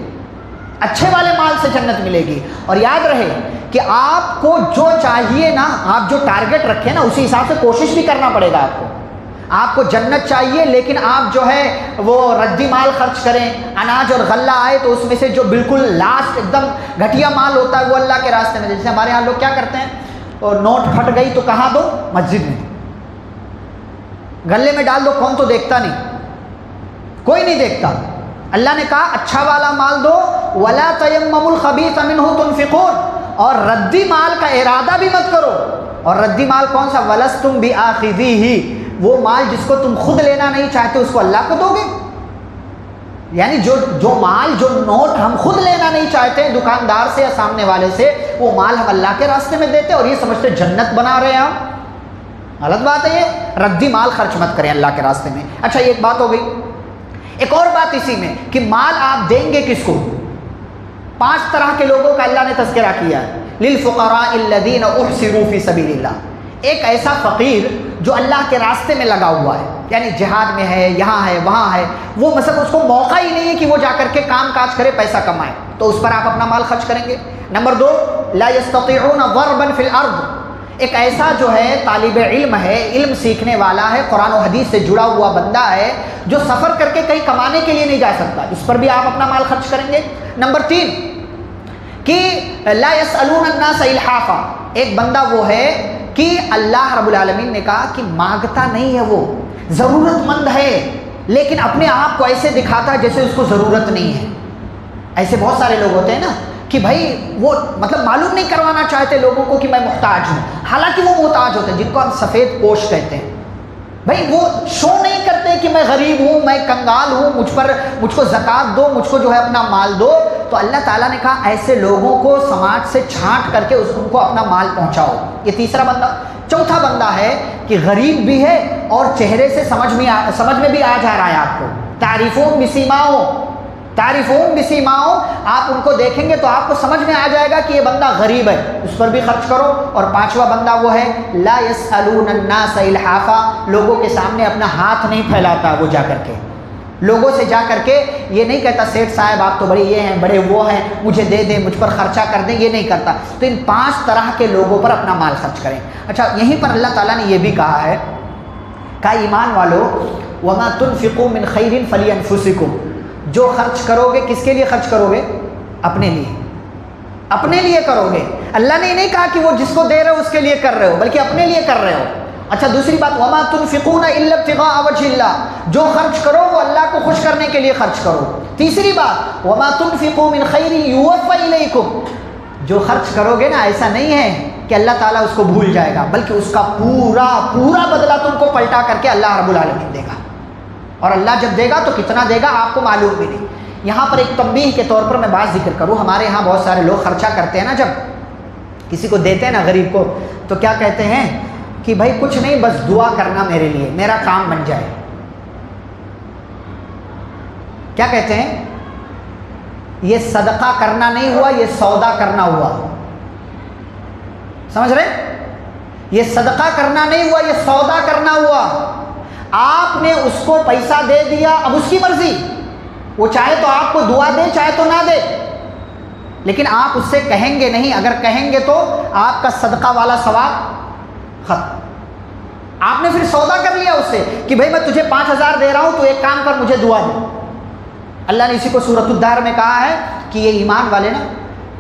اچھے والے مال سے جنت ملے گی۔ اور یاد رہے کہ آپ کو جو چاہیے نا، آپ جو ٹارگٹ رکھیں نا، اسی حساب سے کوشش بھی کرنا پڑے گا آپ کو۔ آپ کو جنت چاہیے لیکن آپ جو ہے وہ ردی مال خرچ کریں، اناج اور غلہ آئے تو اس میں سے جو بالکل لاسٹ ایک دم گھٹیا مال ہوتا ہے وہ اللہ کے راستے میں، جیسے ہمارے یہاں لوگ کیا کرتے ہیں، اور نوٹ پھٹ گئی تو کہاں دو؟ مسجد میں، گلے میں ڈال دو، کون تو دیکھتا نہیں، کوئی نہیں دیکھتا۔ اللہ نے کہا اچھا والا مال دو، وَلَا تَيَمَّمُوا الْخَبِيثَ مِنْهُ تُنْفِقُونَ، اور ردی مال کا ارادہ بھی مت کرو۔ اور ردی مال کون سا؟ وَلَسْتُمْ بِآخِذِيهِ، وہ مال جس کو تم خود لینا نہیں چاہتے اس کو اللہ کو دو گے؟ یعنی جو مال، جو نوٹ ہم خود لینا نہیں چاہتے دکاندار سے یا سامنے والے سے، وہ مال ہم اللہ کے راستے میں دیتے اور یہ سمجھتے جنت بنا رہے ہیں ہم۔ غلط بات ہے یہ، ردی مال خرچ مت کریں اللہ کے راستے میں۔ اچھا یہ ایک بات ہو گئی۔ ایک اور بات اسی میں کہ مال آپ دیں گے کس کو؟ 5 طرح کے لوگوں کا اللہ نے تذکرہ کیا ہے، للفقراء الذین احصروا فی سبیل اللہ۔ ایک ایسا فقیر جو اللہ کے راستے میں لگا ہوا ہے، یعنی جہاد میں ہے، یہاں ہے، وہاں ہے، وہ مثلا اس کو موقع ہی نہیں ہے کہ وہ جا کر کے کام کاج کرے، پیسہ کمائے، تو اس پر آپ اپنا مال خرچ کریں گے۔ نمبر 2، لا یستطیعون ضربا فی الارض، ایک ایسا جو ہے طالب علم ہے، علم سیکھنے والا ہے، قرآن و حدیث سے جڑا ہوا بندہ ہے، جو سفر کر کے کہیں کمانے کے لیے نہیں جا سکتا، اس پر بھی آپ اپنا مال خرچ کریں گے۔ نمبر 3 کہ لا یسألون الناس الحافا، ایک بندہ وہ ہے کہ اللہ رب العالمین نے کہا کہ مانگتا نہیں ہے، وہ ضرورت مند ہے لیکن اپنے آپ کو ایسے دکھاتا ہے جیسے اس کو ضرورت نہیں ہے۔ ایسے بہت سارے لوگ ہوتے ہیں نا کہ بھائی وہ مطلب معلوم نہیں کروانا چاہتے لوگوں کو کہ میں محتاج ہوں، حالانکہ وہ محتاج ہوتے ہیں، جن کو ہم سفید پوش کہتے ہیں۔ بھائی وہ شو نہیں کرتے کہ میں غریب ہوں، میں کنگال ہوں، مجھ کو زکوٰۃ دو، مجھ کو جو ہے اپنا مال دو۔ تو اللہ تعالیٰ نے کہا ایسے لوگوں کو سماج سے چھانٹ کر کے ان کو اپنا مال پہنچاؤ۔ یہ تیسرا بندہ۔ چوتھا بندہ ہے کہ غریب بھی ہے اور چہرے سے سمجھ میں بھی آ جا رہا ہے آپ کو، تعریفون بسیماؤں، تعریفون بسیماؤں، آپ ان کو دیکھیں گے تو آپ کو سمجھ میں آ جائے گا کہ یہ بندہ غریب ہے، اس پر بھی خرچ کرو۔ اور 5واں بندہ وہ ہے لا یسألون الناس الحافا، لوگوں کے سامنے اپنا ہاتھ نہیں پھیلاتا، وہ جا کر کے لوگوں سے جا کر کے یہ نہیں کہتا سیٹھ صاحب آپ تو بڑے یہ ہیں، بڑے وہ ہیں، مجھے دے دیں، مجھ پر خرچہ کر دیں، یہ نہیں کرتا۔ تو ان 5 طرح کے لوگوں پر اپنا مال خرچ کریں۔ اچھا یہیں پر اللہ تعالیٰ نے یہ بھی کہا ہے کہ ایمان والو وما تنفقوا من خیر فلانفسکم، جو خرچ کرو گے کس کے لیے خرچ کرو گے؟ اپنے لیے، اپنے لیے کرو گے۔ اللہ نے یہ نہیں کہا کہ وہ جس کو دے رہے ہو اس کے لیے کر رہے ہو، بلکہ اپنے لیے کر رہے ہو۔ اچھا دوسری بات وما تنفقون الا ابتغاء وجه اللہ، جو خرچ کرو وہ اللہ کو خوش کرنے کے لیے خرچ کرو۔ تیسری بات وما تنفقوا من خیر یوفى الیکم، جو خرچ کرو گے نا ایسا نہیں ہے کہ اللہ تعالیٰ اس کو بھول جائے گا، بلکہ اس کا پورا بدلہ تم کو پلٹا کر کے اللہ رب العالمین دے گا۔ اور اللہ جب دے گا تو کتنا دے گا آپ کو معلوم بھی نہیں۔ یہاں پر ایک تنبیہ کے طور پر میں بات ذکر کروں، ہمارے یہاں بہت سارے لوگ خرچہ کرتے ہیں نا، جب کسی کو دیتے ہیں نا غریب کو، تو کیا کہتے ہیں کہ بھائی کچھ نہیں بس دعا کرنا میرے لیے، میرا کام بن جائے۔ کیا کہتے ہیں؟ یہ صدقہ کرنا نہیں ہوا، یہ سودا کرنا ہوا۔ سمجھ رہے؟ یہ صدقہ کرنا نہیں ہوا، یہ سودا کرنا ہوا۔ آپ نے اس کو پیسہ دے دیا، اب اس کی مرضی، وہ چاہے تو آپ کو دعا دے چاہے تو نہ دے، لیکن آپ اس سے کہیں گے نہیں، اگر کہیں گے تو آپ کا صدقہ والا ثواب ختم۔ آپ نے پھر سودا کر لیا اس سے کہ بھائی میں تجھے 5000 دے رہا ہوں، تو ایک کام کر مجھے دعا دے۔ اللہ نے اسی کو سورۃ الدہر میں کہا ہے کہ یہ ایمان والے نا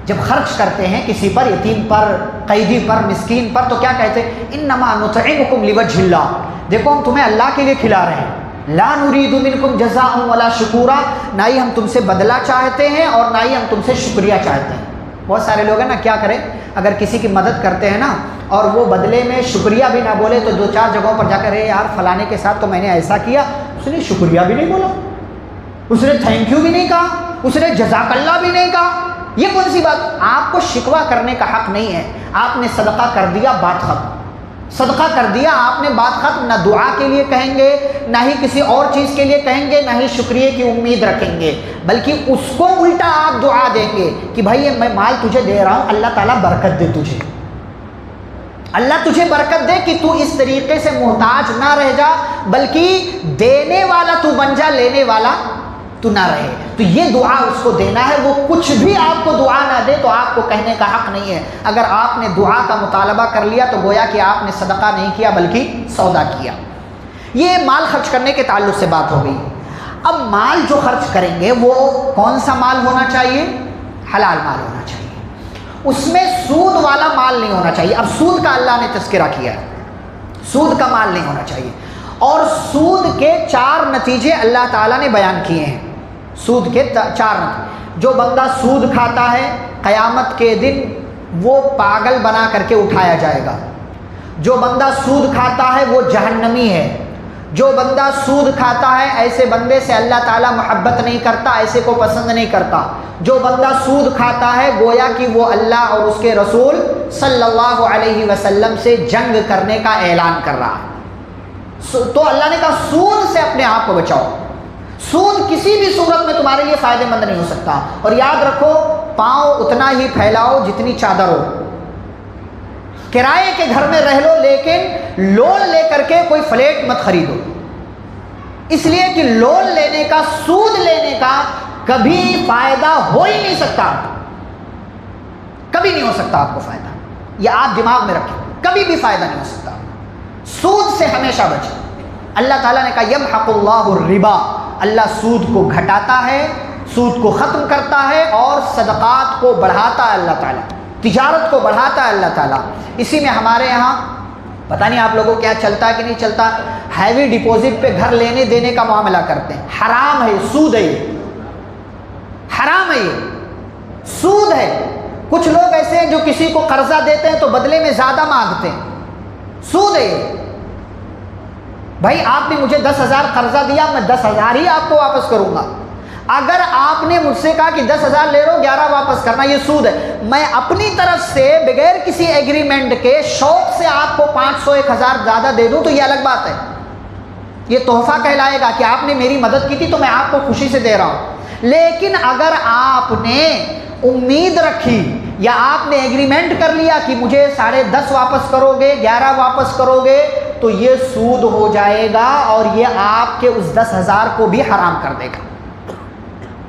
جب خرچ کرتے ہیں کسی پر، یتیم پر، قیدی پر، مسکین پر، تو کیا کہتے ہیں؟ انما نطعمکم لوجہ اللہ، دیکھو ہم تمہیں اللہ کے لیے کھلا رہے ہیں، لا نرید منکم جزاء ولا شکورا، نہ ہی ہم تم سے بدلہ چاہتے ہیں اور نہ ہی ہم تم سے شکریہ چاہتے ہیں۔ بہت سارے لوگ ہیں نا کیا کریں، اگر کسی کی مدد کرتے ہیں نا اور وہ بدلے میں شکریہ بھی نہ بولے تو 2-4 جگہوں پر جا کر یار فلانے کے ساتھ تو میں نے ایسا کیا، اس نے شکریہ بھی نہیں بولا، اس نے تھینک یو بھی نہیں کہا، اس نے جزاک اللہ بھی نہیں کہا۔ یہ کون سی بات؟ آپ کو شکوہ کرنے کا حق نہیں ہے، آپ نے صدقہ کر دیا، بات ختم۔ صدقہ کر دیا آپ نے، بات ختم۔ نہ دعا کے لیے کہیں گے، نہ ہی کسی اور چیز کے لیے کہیں گے، نہ ہی شکریہ کی امید رکھیں گے، بلکہ اس کو الٹا آپ دعا دیں گے کہ بھائی میں مال تجھے دے رہا ہوں، اللہ تعالیٰ برکت دے تجھے، اللہ تجھے برکت دے کہ تو اس طریقے سے محتاج نہ رہ جا، بلکہ دینے والا تو بن جا، لینے والا تو نہ رہے. تو یہ دعا اس کو دینا ہے. وہ کچھ بھی آپ کو دعا نہ دے تو آپ کو کہنے کا حق نہیں ہے. اگر آپ نے دعا کا مطالبہ کر لیا تو گویا کہ آپ نے صدقہ نہیں کیا بلکہ سودا کیا. یہ مال خرچ کرنے کے تعلق سے بات ہو گئی. اب مال جو خرچ کریں گے وہ کون سا مال ہونا چاہیے؟ حلال مال ہونا چاہیے. اس میں سود والا مال نہیں ہونا چاہیے. اب سود کا اللہ نے تذکرہ کیا ہے, سود کا مال نہیں ہونا چاہیے. اور سود کے 4 نتیجے اللہ تعالیٰ نے بیان کیے ہیں. سود کے 4 نتیجے. جو بندہ سود کھاتا ہے قیامت کے دن وہ پاگل بنا کر کے اٹھایا جائے گا. جو بندہ سود کھاتا ہے وہ جہنمی ہے. جو بندہ سود کھاتا ہے ایسے بندے سے اللہ تعالیٰ محبت نہیں کرتا, ایسے کو پسند نہیں کرتا. جو بندہ سود کھاتا ہے گویا کہ وہ اللہ اور اس کے رسول صلی اللہ علیہ وسلم سے جنگ کرنے کا اعلان کر رہا ہے. تو اللہ نے کہا سود سے اپنے آپ کو بچاؤ. سود کسی بھی صورت میں تمہارے لیے فائدہ مند نہیں ہو سکتا. اور یاد رکھو پاؤں اتنا ہی پھیلاؤ جتنی چادر ہو. کرائے کے گھر میں رہ لو لیکن لون لے کر کے کوئی فلیٹ مت خریدو. اس لیے کہ لون لینے کا, سود لینے کا کبھی فائدہ ہو ہی نہیں سکتا. کبھی نہیں ہو سکتا آپ کو فائدہ. یہ آپ دماغ میں رکھیں, کبھی بھی فائدہ نہیں ہو سکتا. سود سے ہمیشہ بچیں. اللہ تعالیٰ نے کہا یمحق اللہ الربا, اللہ سود کو گھٹاتا ہے, سود کو ختم کرتا ہے اور صدقات کو بڑھاتا ہے اللہ تعالیٰ, تجارت کو بڑھاتا ہے اللہ تعالیٰ. اسی میں ہمارے یہاں پتہ نہیں آپ لوگوں کو کیا چلتا ہے کہ نہیں چلتا, ہیوی ڈپوزٹ پہ گھر لینے دینے کا معاملہ کرتے ہیں. حرام ہے, سود ہے, یہ حرام ہے, یہ سود ہے. کچھ لوگ ایسے ہیں جو کسی کو قرضہ دیتے ہیں تو بدلے میں زیادہ مانگتے ہیں. سود ہے یہ. بھائی آپ نے مجھے 10,000 قرضہ دیا, میں 10,000 ہی آپ کو واپس کروں گا. اگر آپ نے مجھ سے کہا کہ 10,000 لے لو 11 واپس کرنا, یہ سود ہے. میں اپنی طرف سے بغیر کسی ایگریمنٹ کے شوق سے آپ کو 500 1,000 زیادہ دے دوں تو یہ الگ بات ہے. یہ تحفہ کہلائے گا کہ آپ نے میری مدد کی تھی تو میں آپ کو خوشی سے دے رہا ہوں. لیکن اگر آپ نے امید رکھی یا آپ نے ایگریمنٹ کر لیا کہ مجھے 10.5 واپس کرو گے, 11 واپس کرو گے, تو یہ سود ہو جائے گا اور یہ آپ کے اس 10,000 کو بھی حرام کر دے گا.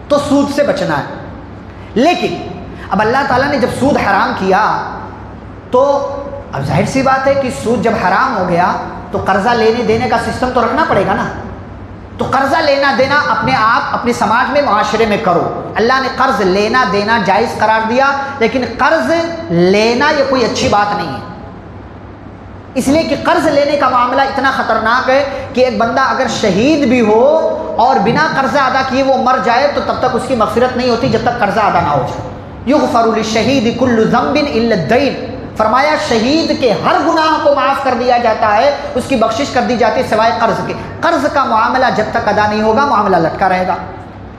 تو سود سے بچنا ہے. لیکن اب اللہ تعالیٰ نے جب سود حرام کیا تو اب ظاہر سی بات ہے کہ سود جب حرام ہو گیا تو قرضہ لینے دینے کا سسٹم تو رکھنا پڑے گا نا. تو قرضہ لینا دینا اپنے آپ اپنے سماج میں, معاشرے میں کرو. اللہ نے قرض لینا دینا جائز قرار دیا, لیکن قرض لینا یہ کوئی اچھی بات نہیں ہے. اس لیے کہ قرض لینے کا معاملہ اتنا خطرناک ہے کہ ایک بندہ اگر شہید بھی ہو اور بنا قرضہ ادا کیے وہ مر جائے تو تب تک اس کی مغفرت نہیں ہوتی جب تک قرضہ ادا نہ ہو جائے. یغفر للشہید کل ذنب الا الدین, فرمایا شہید کے ہر گناہ کو معاف کر دیا جاتا ہے, اس کی بخشش کر دی جاتی ہے سوائے قرض کے. قرض کا معاملہ جب تک ادا نہیں ہوگا معاملہ لٹکا رہے گا.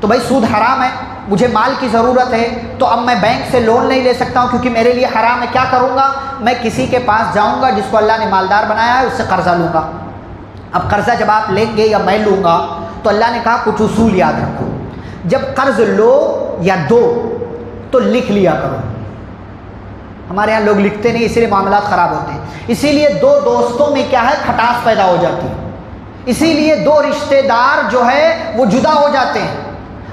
تو بھائی سود حرام ہے, مجھے مال کی ضرورت ہے تو اب میں بینک سے لون نہیں لے سکتا ہوں کیونکہ میرے لیے حرام ہے. کیا کروں گا؟ میں کسی کے پاس جاؤں گا جس کو اللہ نے مالدار بنایا ہے, اس سے قرضہ لوں گا. اب قرضہ جب آپ لیں گے یا میں لوں گا تو اللہ نے کہا کچھ اصول یاد رکھو. جب قرض لو یا دو تو لکھ لیا کرو. ہمارے یہاں لوگ لکھتے نہیں, اسی لیے معاملات خراب ہوتے ہیں. اسی لیے دو دوستوں میں کیا ہے, کھٹاس پیدا ہو جاتی ہے. اسی لیے دو رشتہ دار جو ہے وہ جدا ہو جاتے ہیں.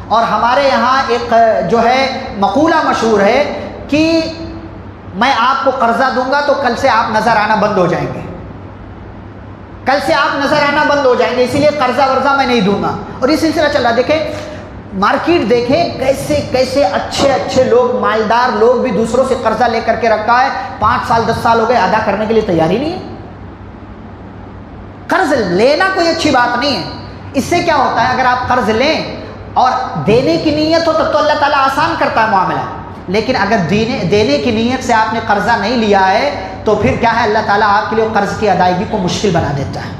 اور ہمارے یہاں ایک جو ہے مقولہ مشہور ہے کہ میں آپ کو قرضہ دوں گا تو کل سے آپ نظر آنا بند ہو جائیں گے, کل سے آپ نظر آنا بند ہو جائیں گے, اسی لیے قرضہ ورضہ میں نہیں دوں گا. اور یہ سلسلہ چل رہا. دیکھیں مارکیٹ دیکھیں کیسے کیسے اچھے اچھے لوگ, مالدار لوگ بھی دوسروں سے قرضہ لے کر کے رکھا ہے, 5 سال 10 سال ہو گئے, ادا کرنے کے لیے تیاری نہیں ہے. قرض لینا کوئی اچھی بات نہیں ہے. اس سے کیا ہوتا ہے, اگر آپ قرض لیں اور دینے کی نیت ہو تب تو اللہ تعالیٰ آسان کرتا ہے معاملہ. لیکن اگر دینے کی نیت سے آپ نے قرضہ نہیں لیا ہے تو پھر کیا ہے, اللہ تعالیٰ آپ کے لیے قرض کی ادائیگی کو مشکل بنا دیتا ہے.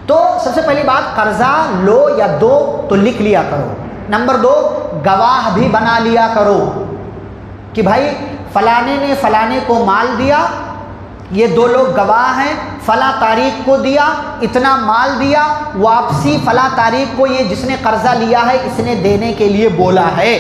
تو سب سے پہلی بات, قرضہ لو یا دو تو لکھ لیا کرو. نمبر 2, گواہ بھی بنا لیا کرو کہ بھائی فلانے نے فلانے کو مال دیا, یہ 2 لوگ گواہ ہیں, فلاں تاریخ کو دیا, اتنا مال دیا, واپسی فلاں تاریخ کو یہ جس نے قرضہ لیا ہے اس نے دینے کے لیے بولا ہے.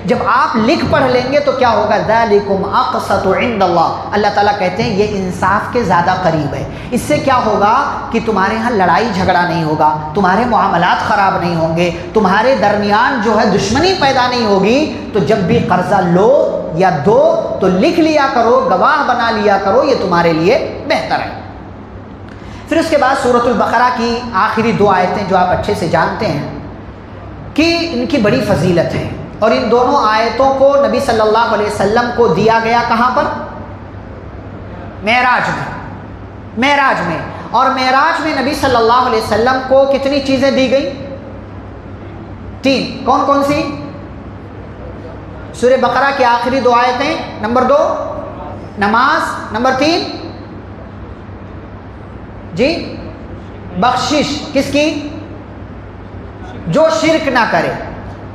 جب آپ لکھ پڑھ لیں گے تو کیا ہوگا؟ ذالکم اقسط عند اللہ، اللہ تعالیٰ کہتے ہیں یہ انصاف کے زیادہ قریب ہے۔ اس سے کیا ہوگا کہ تمہارے ہاں لڑائی جھگڑا نہیں ہوگا، تمہارے معاملات خراب نہیں ہوں گے، تمہارے درمیان جو ہے دشمنی پیدا نہیں ہوگی۔ تو جب بھی قرضہ لو یا دو تو لکھ لیا کرو، گواہ بنا لیا کرو، یہ تمہارے لیے بہتر ہے۔ پھر اس کے بعد سورۃ البقرہ کی آخری دو آیتیں جو آپ اچھے سے جانتے ہیں کہ ان کی بڑی فضیلت ہے، اور ان دونوں آیتوں کو نبی صلی اللہ علیہ وسلم کو دیا گیا کہاں پر؟ معراج میں۔ اور معراج میں نبی صلی اللہ علیہ وسلم کو کتنی چیزیں دی گئی؟ 3۔ کون کون سی؟ سورہ بقرہ کی آخری دو آیتیں، نمبر 2 نماز، نمبر 3 جی بخشش۔ کس کی؟ جو شرک نہ کرے،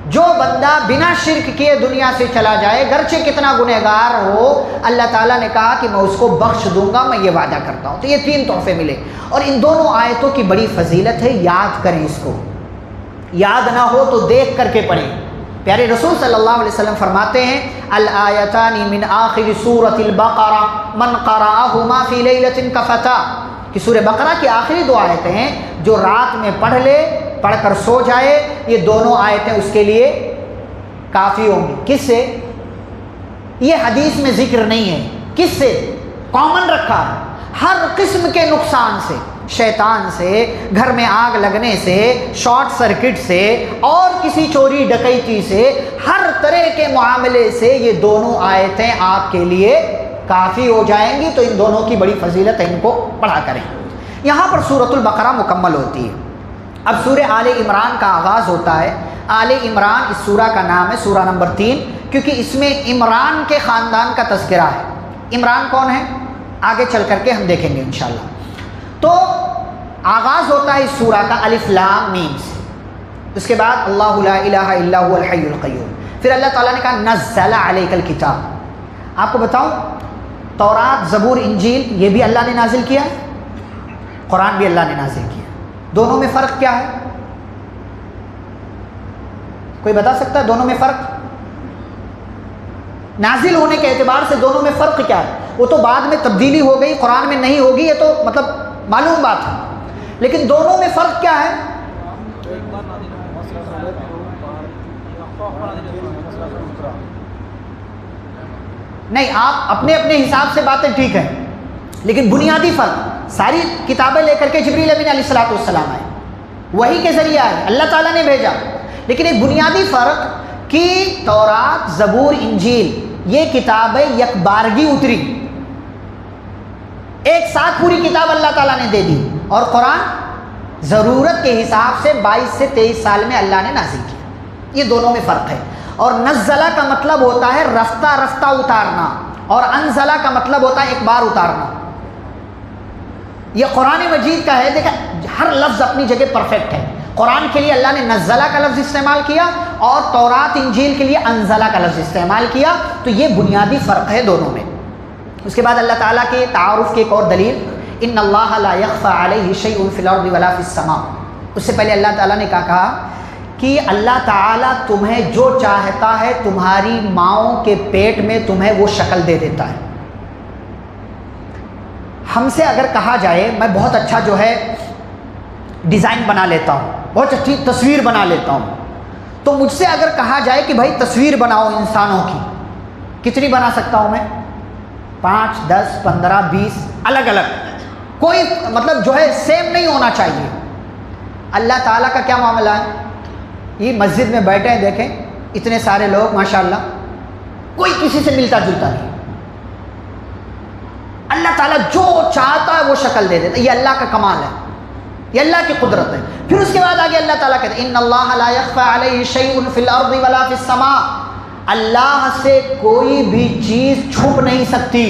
جو بندہ بنا شرک کیے دنیا سے چلا جائے گرچہ کتنا گنہگار ہو، اللہ تعالیٰ نے کہا کہ میں اس کو بخش دوں گا، میں یہ وعدہ کرتا ہوں۔ تو یہ 3 تحفے ملے، اور ان دونوں آیتوں کی بڑی فضیلت ہے، یاد کریں اس کو، یاد نہ ہو تو دیکھ کر کے پڑھیں۔ پیارے رسول صلی اللہ علیہ وسلم فرماتے ہیں الآیتان من آخر سورۃ البقرہ من قرأہما فی لیلۃ کفتہ، کہ سورہ بقرہ کی آخری 2 آیتیں ہیں، جو رات میں پڑھ لے، پڑھ کر سو جائے، یہ دونوں آیتیں اس کے لیے کافی ہوں گی۔ کس سے؟ یہ حدیث میں ذکر نہیں ہے، کس سے؟ کامن رکھا ہے، ہر قسم کے نقصان سے، شیطان سے، گھر میں آگ لگنے سے، شارٹ سرکٹ سے، اور کسی چوری ڈکیتی سے، ہر طرح کے معاملے سے یہ دونوں آیتیں آپ کے لیے کافی ہو جائیں گی۔ تو ان دونوں کی بڑی فضیلت ہے، ان کو پڑھا کریں۔ یہاں پر سورۃ البقرہ مکمل ہوتی ہے۔ اب سورہ آل عمران کا آغاز ہوتا ہے۔ آل عمران اس سورہ کا نام ہے، سورہ نمبر 3، کیونکہ اس میں عمران کے خاندان کا تذکرہ ہے۔ عمران کون ہے آگے چل کر کے ہم دیکھیں گے انشاءاللہ۔ تو آغاز ہوتا ہے اس سورہ کا الف لام میم سے، اس کے بعد اللہ لا الہ الا هو الحی القیوم۔ پھر اللہ تعالیٰ نے کہا نزل علیک الکتاب۔ آپ کو بتاؤں، تورات، زبور، انجیل یہ بھی اللہ نے نازل کیا ہے، قرآن بھی اللہ نے نازل کیا، دونوں میں فرق کیا ہے؟ کوئی بتا سکتا ہے دونوں میں فرق؟ نازل ہونے کے اعتبار سے دونوں میں فرق کیا ہے؟ وہ تو بعد میں تبدیلی ہو گئی، قرآن میں نہیں ہوگی، یہ تو مطلب معلوم بات ہے، لیکن دونوں میں فرق کیا ہے؟ نہیں، آپ اپنے اپنے حساب سے باتیں ٹھیک ہیں، لیکن بنیادی فرق، ساری کتابیں لے کر کے جبریل امین علیہ الصلوۃ والسلام آئے، وحی کے ذریعہ آئے، اللہ تعالیٰ نے بھیجا، لیکن ایک بنیادی فرق کہ تورات، زبور، انجیل یہ کتابیں یک بارگی اتری، ایک ساتھ پوری کتاب اللہ تعالیٰ نے دے دی، اور قرآن ضرورت کے حساب سے 22 سے 23 سال میں اللہ نے نازل کیا۔ یہ دونوں میں فرق ہے۔ اور نزلہ کا مطلب ہوتا ہے رفتہ رفتہ اتارنا، اور انزلہ کا مطلب ہوتا ہے ایک بار اتارنا۔ یہ قرآن مجید کا ہے، دیکھیں ہر لفظ اپنی جگہ پرفیکٹ ہے۔ قرآن کے لیے اللہ نے نزلہ کا لفظ استعمال کیا، اور تورات انجیل کے لیے انزلہ کا لفظ استعمال کیا، تو یہ بنیادی فرق ہے دونوں میں۔ اس کے بعد اللہ تعالیٰ کے تعارف کی ایک اور دلیل، ان اللہ لا یخفی علیہ شیء فی الارض ولا فی السماء۔ اس سے پہلے اللہ تعالیٰ نے کہا کہ اللہ تعالیٰ تمہیں جو چاہتا ہے تمہاری ماؤں کے پیٹ میں تمہیں وہ شکل دے دیتا ہے۔ ہم سے اگر کہا جائے میں بہت اچھا جو ہے ڈیزائن بنا لیتا ہوں، بہت اچھی تصویر بنا لیتا ہوں، تو مجھ سے اگر کہا جائے کہ بھائی تصویر بناؤ انسانوں کی، کتنی بنا سکتا ہوں میں؟ 5، 10، 15، 20 الگ الگ، کوئی مطلب جو ہے سیم نہیں ہونا چاہیے۔ اللہ تعالیٰ کا کیا معاملہ ہے؟ یہ مسجد میں بیٹھے ہیں، دیکھیں اتنے سارے لوگ ماشاءاللہ، کوئی کسی سے ملتا جلتا نہیں۔ اللہ تعالیٰ جو چاہتا ہے وہ شکل دے دیتا ہے، یہ اللہ کا کمال ہے، یہ اللہ کی قدرت ہے۔ پھر اس کے بعد آگے اللہ تعالیٰ کہتے ہیں ان اللہ لا یخفی علیہ شیء فی الارض ولا فی السماء، اللہ سے کوئی بھی چیز چھپ نہیں سکتی،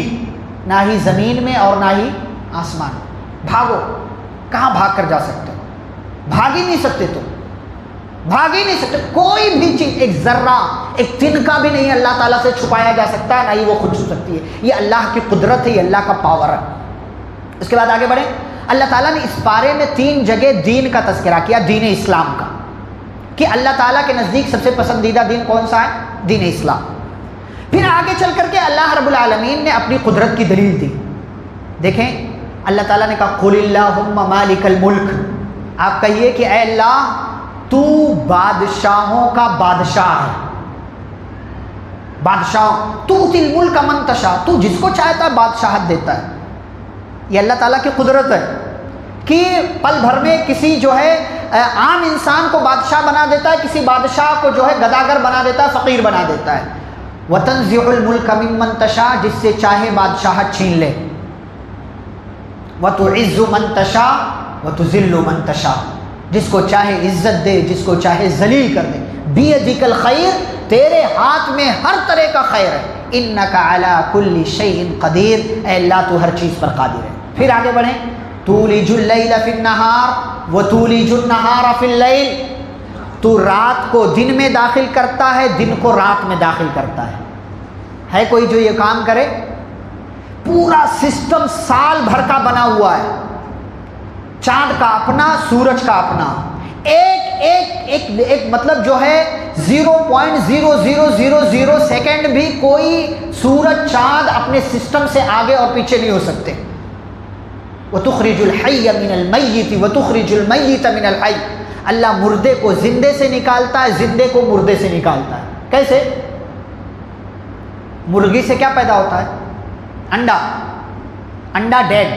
نہ ہی زمین میں اور نہ ہی آسمان میں۔ بھاگو، کہاں بھاگ کر جا سکتے ہو؟ بھاگ ہی نہیں سکتے، تو بھاگ ہی نہیں سکتے، کوئی بھی چیز، ایک ذرہ، ایک تنکا بھی نہیں اللہ تعالیٰ سے چھپایا جا سکتا ہے، نہ ہی وہ خود چھپ سکتی ہے۔ یہ اللہ کی قدرت ہے، یہ اللہ کا پاور ہے۔ اس کے بعد آگے بڑھیں، اللہ تعالیٰ نے اس پارے میں 3 جگہ دین کا تذکرہ کیا، دین اسلام کا۔ کہ اللہ تعالیٰ کے نزدیک سب سے پسندیدہ دین کون سا ہے؟ دین اسلام۔ پھر آگے چل کر کے اللہ رب العالمین نے اپنی قدرت کی دلیل دی۔ دیکھیں اللہ تعالیٰ نے کہا قل اللہم مالک الملک، آپ کہیے کہ اے اللہ تو بادشاہوں کا بادشاہ ہے، بادشاہ تؤتی الملک من تشاء، تو جس کو چاہتا ہے بادشاہت دیتا ہے۔ یہ اللہ تعالیٰ کی قدرت ہے کہ پل بھر میں کسی جو ہے عام انسان کو بادشاہ بنا دیتا ہے، کسی بادشاہ کو جو ہے گداگر بنا دیتا ہے، فقیر بنا دیتا ہے۔ وَتَنزِعُ الْمُلْكَ مِمَّن تَشَاءُ، جس سے چاہے بادشاہت چھین لے۔ وَتُعِزُّ مَن تَشَاءُ وَتُذِلُّ مَن تَشَاءُ، جس کو چاہے عزت دے، جس کو چاہے ذلیل کر دے۔ بِيَدِكَ الْخَيْرُ، تیرے ہاتھ میں ہر طرح کا خیر ہے۔ إِنَّكَ عَلَى كُلِّ شَيْءٍ قَدِيرٌ، اے اللہ تو ہر چیز پر قادر ہے۔ پھر آگے بڑھیں، تُولِجُ اللَّيْلَ فِي النَّهَارِ وَتُولِجُ النَّهَارَ فِي اللَّيْلِ، تو رات کو دن میں داخل کرتا ہے، دن کو رات میں داخل کرتا ہے کوئی جو یہ کام کرے؟ پورا سسٹم سال بھر کا بنا ہوا ہے، چاند کا اپنا، سورج کا اپنا، ایک مطلب جو ہے 0.0000 سیکنڈ بھی کوئی سورج چاند اپنے سسٹم سے آگے اور پیچھے نہیں ہو سکتے۔ وَتُخْرِجُ الْحَيَّ مِنَ الْمَيِّتِ وَتُخْرِجُ الْمَيِّتَ مِنَ الْحَيِّ، اللہ مردے کو زندے سے نکالتا ہے، زندے کو مردے سے نکالتا ہے۔ کیسے؟ مرغی سے کیا پیدا ہوتا ہے؟ انڈا ڈیڈ،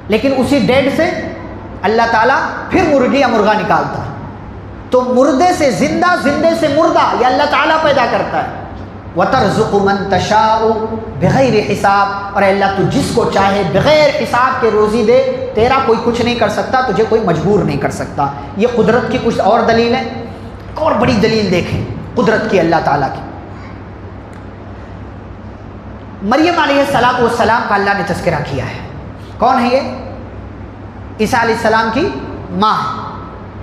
لیکن اسی ڈیڈ سے اللہ تعالیٰ پھر مرغی یا مرغا نکالتا ہے۔ تو مردے سے زندہ، زندے سے مردہ، یہ اللہ تعالیٰ پیدا کرتا ہے۔ وَتَرْزُقُ مَن تَشَاءُ بِغَيْرِ حساب، اور اللہ تو جس کو چاہے بغیر حساب کے روزی دے، تیرا کوئی کچھ نہیں کر سکتا، تجھے کوئی مجبور نہیں کر سکتا۔ یہ قدرت کی کچھ اور دلیل ہے، اور بڑی دلیل دیکھیں قدرت کی اللہ تعالیٰ کی۔ مریم علیہ السلام کا اللہ نے تذکرہ کیا ہے۔ کون ہے یہ؟ عیسیٰ علیہ السلام کی ماں ہے،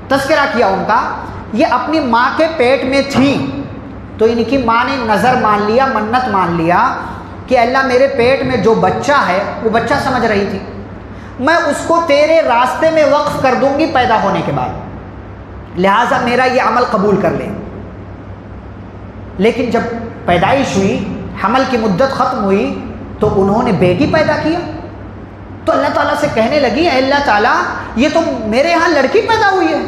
تذکرہ کیا ان کا۔ یہ اپنی ماں کے پیٹ میں تھیں، تو ان کی ماں نے نظر مان لیا، منت مان لیا کہ اللہ میرے پیٹ میں جو بچہ ہے، وہ بچہ سمجھ رہی تھی، میں اس کو تیرے راستے میں وقف کر دوں گی پیدا ہونے کے بعد، لہٰذا میرا یہ عمل قبول کر لے۔ لیکن جب پیدائش ہوئی، حمل کی مدت ختم ہوئی، تو انہوں نے بیٹی پیدا کیا، تو اللہ تعالیٰ سے کہنے لگی اے اللہ تعالیٰ یہ تو میرے ہاں لڑکی پیدا ہوئی ہے۔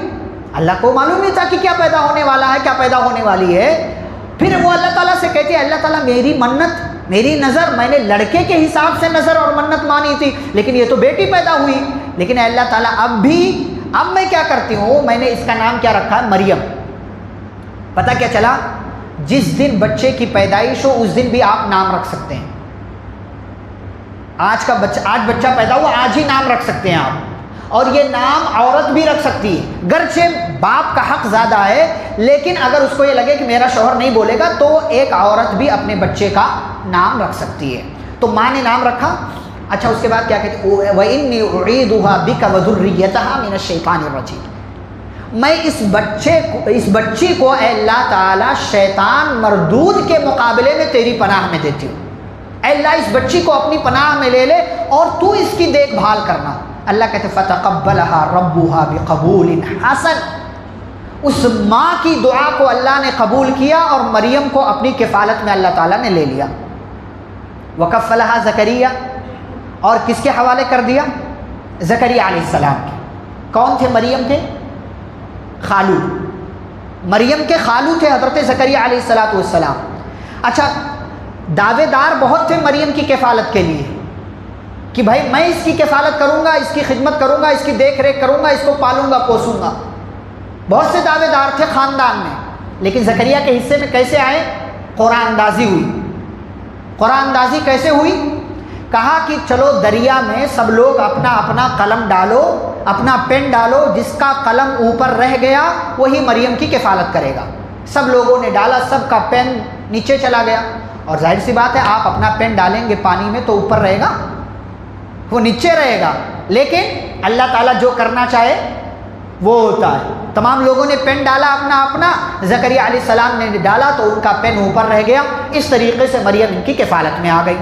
اللہ کو معلوم نہیں تھا کہ کیا پیدا ہونے والا ہے، کیا پیدا ہونے والی ہے۔ پھر وہ اللہ تعالیٰ سے کہتی ہے اللہ تعالیٰ میری منت، میری نظر، میں نے لڑکے کے حساب سے نظر اور منت مانی تھی، لیکن یہ تو بیٹی پیدا ہوئی۔ لیکن اے اللہ تعالیٰ اب میں کیا کرتی ہوں، میں نے اس کا نام کیا رکھا ہے؟ مریم۔ پتہ کیا چلا؟ جس دن بچے کی پیدائش ہو اس دن بھی آپ نام رکھ سکتے ہیں۔ آج بچہ پیدا ہوا، آج ہی نام رکھ سکتے ہیں آپ، اور یہ نام عورت بھی رکھ سکتی ہے، گرچہ باپ کا حق زیادہ ہے، لیکن اگر اس کو یہ لگے کہ میرا شوہر نہیں بولے گا تو ایک عورت بھی اپنے بچے کا نام رکھ سکتی ہے۔ تو ماں نے نام رکھا۔ اچھا اس کے بعد کیا کہتے ہیں؟ وَإِنِّي أُعِيدُهَا بِكَ وَذُرِّيَّتَهَا مِنَ الشَّيْطَانِ الرَّجِيمِ، میں اس بچی کو اے اللہ تعالیٰ شیطان مردود کے مقابلے میں تیری پناہ میں دیتی ہوں۔ اے اللہ اس بچی کو اپنی پناہ میں لے لے اور تو اس کی دیکھ بھال کرنا۔ اللہ کہتے فَتَقَبَّلَهَا رَبُّهَا بِقَبُولٍ حَسَنٍ، اس ماں کی دعا کو اللہ نے قبول کیا اور مریم کو اپنی کفالت میں اللہ تعالیٰ نے لے لیا۔ وَكَفَّلَهَا زَكَرِيَّا، اور کس کے حوالے کر دیا؟ زکریا علیہ السلام کے۔ کون تھے مریم کے؟ خالو، مریم کے خالو تھے حضرت زکریا علیہ السلام۔ اچھا دعوے دار بہت تھے مریم کی کفالت کے لیے کہ بھائی میں اس کی کفالت کروں گا، اس کی خدمت کروں گا، اس کی دیکھ ریکھ کروں گا، اس کو پالوں گا پوسوں گا، بہت سے دعوے دار تھے خاندان میں۔ لیکن زکریا کے حصے میں کیسے آئے؟ قرآن اندازی ہوئی۔ قرآن اندازی کیسے ہوئی؟ کہا کہ چلو دریا میں سب لوگ اپنا اپنا قلم ڈالو، اپنا پین ڈالو، جس کا قلم اوپر رہ گیا وہی مریم کی کفالت کرے گا۔ سب لوگوں نے ڈالا، سب کا پین نیچے چلا گیا، اور ظاہر سی بات ہے آپ اپنا پین ڈالیں گے پانی میں تو اوپر رہے گا، وہ نیچے رہے گا، لیکن اللہ تعالیٰ جو کرنا چاہے وہ ہوتا ہے۔ تمام لوگوں نے پین ڈالا اپنا، زکریا علیہ السلام نے ڈالا تو ان کا پین اوپر رہ گیا۔ اس طریقے سے مریم ان کی کفالت میں آ گئی۔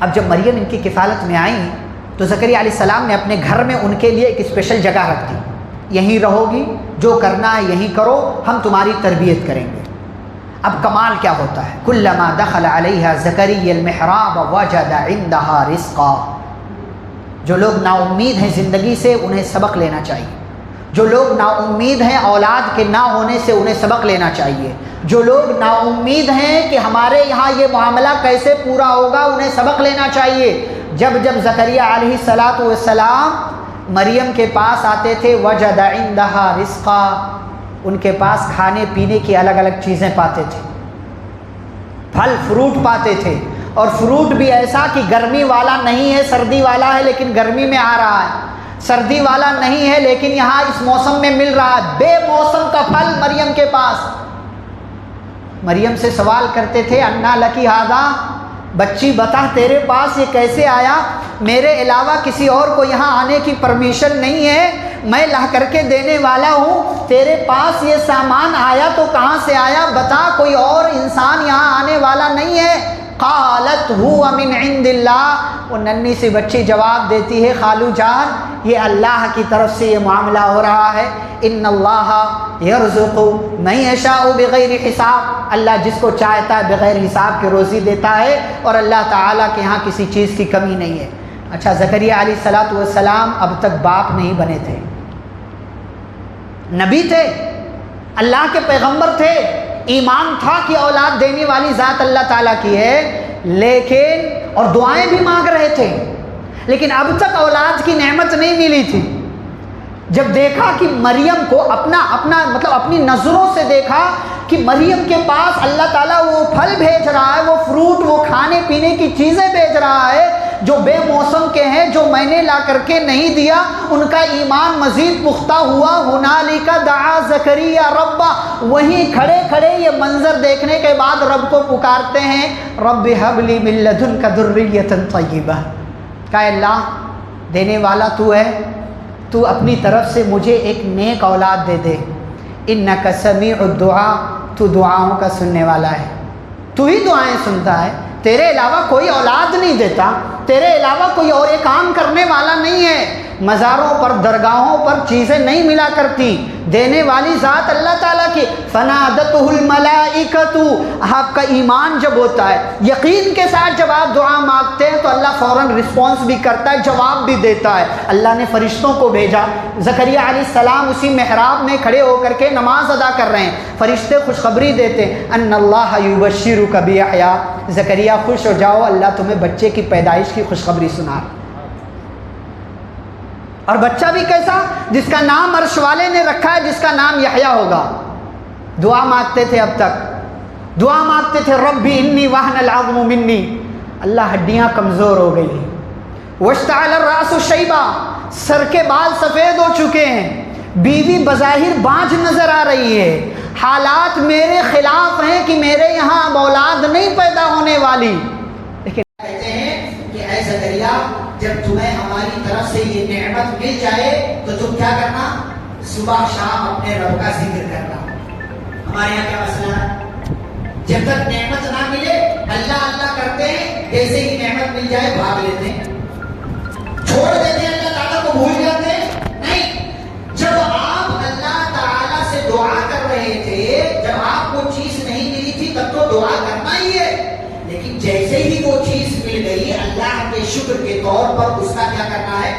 اب جب مریم ان کی کفالت میں آئیں تو زکریا علیہ السلام نے اپنے گھر میں ان کے لیے ایک اسپیشل جگہ رکھ دی۔ یہیں رہو گی، جو کرنا ہے یہیں کرو، ہم تمہاری تربیت کریں گے۔ اب کمال کیا ہوتا ہے، کلما دخل علیہا زکریا المحراب وجد عندہا رزقا۔ جو لوگ نا امید ہیں زندگی سے انہیں سبق لینا چاہیے، جو لوگ نا امید ہیں اولاد کے نہ ہونے سے انہیں سبق لینا چاہیے، جو لوگ نا امید ہیں کہ ہمارے یہاں یہ معاملہ کیسے پورا ہوگا انہیں سبق لینا چاہیے۔ جب زکریا علیہ السلام مریم کے پاس آتے تھے، وجد عندہا رزقا، ان کے پاس کھانے پینے کی الگ الگ چیزیں پاتے تھے، پھل فروٹ پاتے تھے، اور فروٹ بھی ایسا کہ گرمی والا نہیں ہے، سردی والا ہے لیکن گرمی میں آ رہا ہے، سردی والا نہیں ہے لیکن یہاں اس موسم میں مل رہا ہے، بے موسم کا پھل مریم کے پاس۔ مریم سے سوال کرتے تھے، انا لکی ھذا، بچی بتا تیرے پاس یہ کیسے آیا، میرے علاوہ کسی اور کو یہاں آنے کی پرمیشن نہیں ہے، میں لا کر کے دینے والا ہوں، تیرے پاس یہ سامان آیا تو کہاں سے آیا، بتا، کوئی اور انسان یہاں آنے والا نہیں ہے۔ قالت هو من عند اللہ، وہ ننھی سی بچی جواب دیتی ہے، خالو جان یہ اللہ کی طرف سے یہ معاملہ ہو رہا ہے، ان اللہ یرزق من یشاء بغیر حساب، اللہ جس کو چاہتا ہے بغیر حساب کے روزی دیتا ہے، اور اللہ تعالیٰ کے ہاں کسی چیز کی کمی نہیں ہے۔ اچھا، زکریا علیہ السلام اب تک باپ نہیں بنے تھے، نبی تھے، اللہ کے پیغمبر تھے، ایمان تھا کہ اولاد دینے والی ذات اللہ تعالیٰ کی ہے، لیکن اور دعائیں بھی مانگ رہے تھے، لیکن اب تک اولاد کی نعمت نہیں ملی تھی۔ جب دیکھا کہ مریم کو اپنی نظروں سے دیکھا کہ مریم کے پاس اللہ تعالیٰ وہ پھل بھیج رہا ہے، وہ فروٹ، وہ کھانے پینے کی چیزیں بھیج رہا ہے جو بے موسم کے ہیں، جو میں نے لا کر کے نہیں دیا، ان کا ایمان مزید پختہ ہوا۔ ہنالک دعا زکریا ربہ، وہیں کھڑے کھڑے یہ منظر دیکھنے کے بعد رب کو پکارتے ہیں، رب ھب لی من لدنک ذریۃ طیبہ، کہ اللہ دینے والا تو ہے، تو اپنی طرف سے مجھے ایک نیک اولاد دے دے، انک سمیع الدعاء، تو دعاؤں کا سننے والا ہے، تو ہی دعائیں سنتا ہے، تیرے علاوہ کوئی اولاد نہیں دیتا، تیرے علاوہ کوئی اور یہ کام کرنے والا نہیں ہے، مزاروں پر درگاہوں پر چیزیں نہیں ملا کرتی، دینے والی ذات اللہ تعالیٰ کی۔ فنادتہ الملائکۃ، آپ کا ایمان جب ہوتا ہے، یقین کے ساتھ جب آپ دعا مانگتے ہیں تو اللہ فوراً رسپانس بھی کرتا ہے، جواب بھی دیتا ہے۔ اللہ نے فرشتوں کو بھیجا، زکریا علیہ السلام اسی محراب میں کھڑے ہو کر کے نماز ادا کر رہے ہیں، فرشتے خوشخبری دیتے ہیں، ان اللہ یبشرک بیحییٰ، زکریا خوش ہو جاؤ، اللہ تمہیں بچے کی پیدائش کی خوشخبری سنا، اور بچہ بھی کیسا، جس کا نام عرش والے نے رکھا ہے، جس کا نام یحییٰ ہوگا۔ دعا مانگتے تھے، اب تک دعا مانگتے تھے، ربی انی وہن العظم منی، اللہ ہڈیاں کمزور ہو گئی، واشتعل الراس شیبا، سر کے بال سفید ہو چکے ہیں، بیوی بظاہر بانجھ نظر آ رہی ہے، حالات میرے خلاف ہیں کہ میرے یہاں اب اولاد نہیں پیدا ہونے والی، لیکن کہتے ہیں کہ اے زکریا جب تمہیں ہماری طرف سے یہ نعمت مل جائے تو تم کیا کرنا، صبح شام اپنے رب کا ذکر کرنا۔ ہمارے یہاں کیا مسئلہ ہے، جب تک نعمت نہ ملے اللہ اللہ کرتے ہیں، جیسے ہی نعمت مل جائے بھاگ لیتے ہیں، چھوڑ دیتے ہیں، اللہ تعالیٰ کو بھول جاتے ہیں۔ نہیں، جب آپ اللہ تعالیٰ سے دعا کر رہے تھے، جب آپ کو چیز نہیں ملی تھی تب تو دعا کرنا ہی ہے، لیکن جیسے ہی وہ چیز مل گئی اللہ کے شکر کے طور پر اس کا کیا کرنا ہے،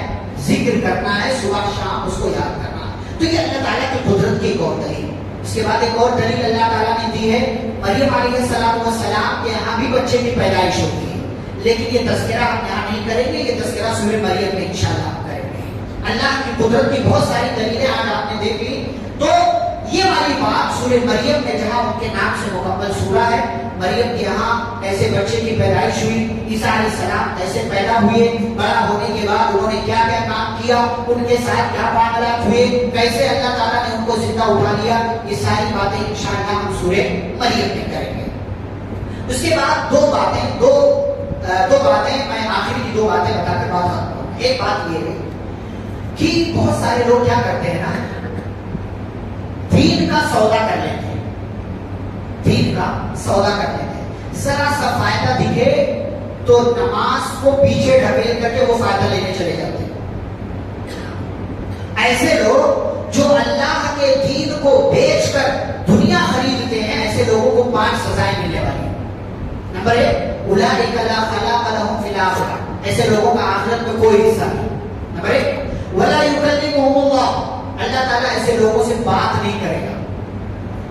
ذکر کرنا ہے، صبح شام اس کو یاد کرنا ہے۔ تو یہ اللہ تعالیٰ کی قدرت کی ایک اور دلیل۔ اس کے بعد ایک اور دلیل اللہ تعالیٰ نے دی ہے، مریم علیہ السلام کے یہاں بھی بچے کی پیدائش ہوتی ہے، لیکن یہ تذکرہ ہم یہاں نہیں کریں گے، یہ تذکرہ سورہ مریم میں انشاءاللہ ہم کریں گے۔ اللہ کی قدرت کی بہت ساری دلیلیں آج آپ نے دیکھ لی، تو یہ والی بات سورہ مریم میں جہاں ان کے نام سے مکمل سورہ ہے، مریم کے یہاں ایسے بچے کی پیدائش ہوئی، عیسیٰ علیہ السلام ایسے پیدا ہوئے، بڑا ہونے کے بعد انہوں نے کیا کیا کام کیا، ان کے ساتھ کیا معاملات ہوئے، کیسے اللہ تعالیٰ نے ان کو زندہ اٹھا لیا، یہ ساری باتیں انشاءاللہ ہم سورہ مریم میں کریں گے۔ اس کے بعد دو باتیں میں آخری کی دو باتیں بتا کر بات کرتا ہوں۔ ایک بات یہ ہے کہ بہت سارے لوگ کیا کرتے ہیں نا، دین کا سودا کر لیتے ہیں، دین کا سودا کر لیتے ہیں، ذرا سا فائدہ دکھے تو نماز کو پیچھے ڈھکیل کر کے وہ فائدہ لینے چلے جاتے ہیں۔ ایسے لوگ جو اللہ کے دین کو بیچ کر دنیا خریدتے ہیں ایسے لوگوں کو 5 سزائیں ملنے والی ہیں۔ نمبر 1 اولئک لا خلاق لهم فی الآخرہ، ایسے لوگوں کا آخرت میں کوئی حصہ نہیں۔ نمبر 1 ولا یکلمهم اللہ، اللہ تعالیٰ ایسے لوگوں سے بات نہیں کرے گا۔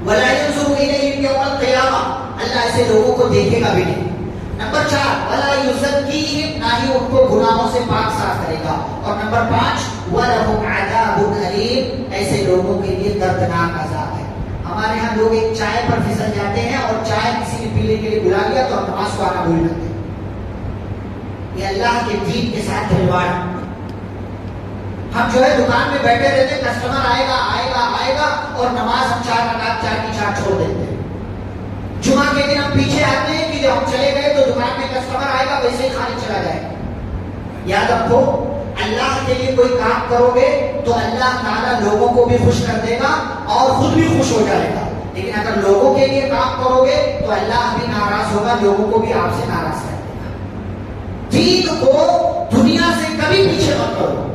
ولا ينظر الیہم یوم القیامہ، اللہ ایسے لوگوں کو دیکھے گا بھی نہیں۔ نمبر 4 ولا یزکیہم، نہ ہی ان کو گناہوں سے پاک صاف کرے گا۔ اور نمبر 5 وَلَهُمْ عَذَابٌ أَلِيمٌ، ایسے لوگوں کے لیے دردناک عذاب ہے۔ ہمارے ہاں لوگ ایک چائے پر پھسل جاتے ہیں اور چائے کسی نے پینے کے لیے بلا لیا تو نماز کو آنا بھول جاتے ہیں۔ یہ اللہ کے دین کے ساتھ کھلواڑ۔ ہم جو ہے دکان میں بیٹھے رہتے، کسٹمر آئے گا آئے گا آئے گا اور نماز ہم 4 رکعت 4 کی 4 چھوڑ دیتے ہیں۔ جمعہ کے دن ہم پیچھے آتے ہیں کہ جب ہم چلے گئے تو دکان میں کسٹمر آئے گا ویسے ہی خالی چلا جائے گا۔ یاد رکھو اللہ کے لیے کوئی کام کرو گے تو اللہ تعالیٰ لوگوں کو بھی خوش کر دے گا اور خود بھی خوش ہو جائے گا، لیکن اگر لوگوں کے لیے کام کرو گے تو اللہ بھی ناراض ہوگا، لوگوں کو بھی آپ سے ناراض کر دے گا۔ دین کو دنیا سے کبھی پیچھے مت کرو،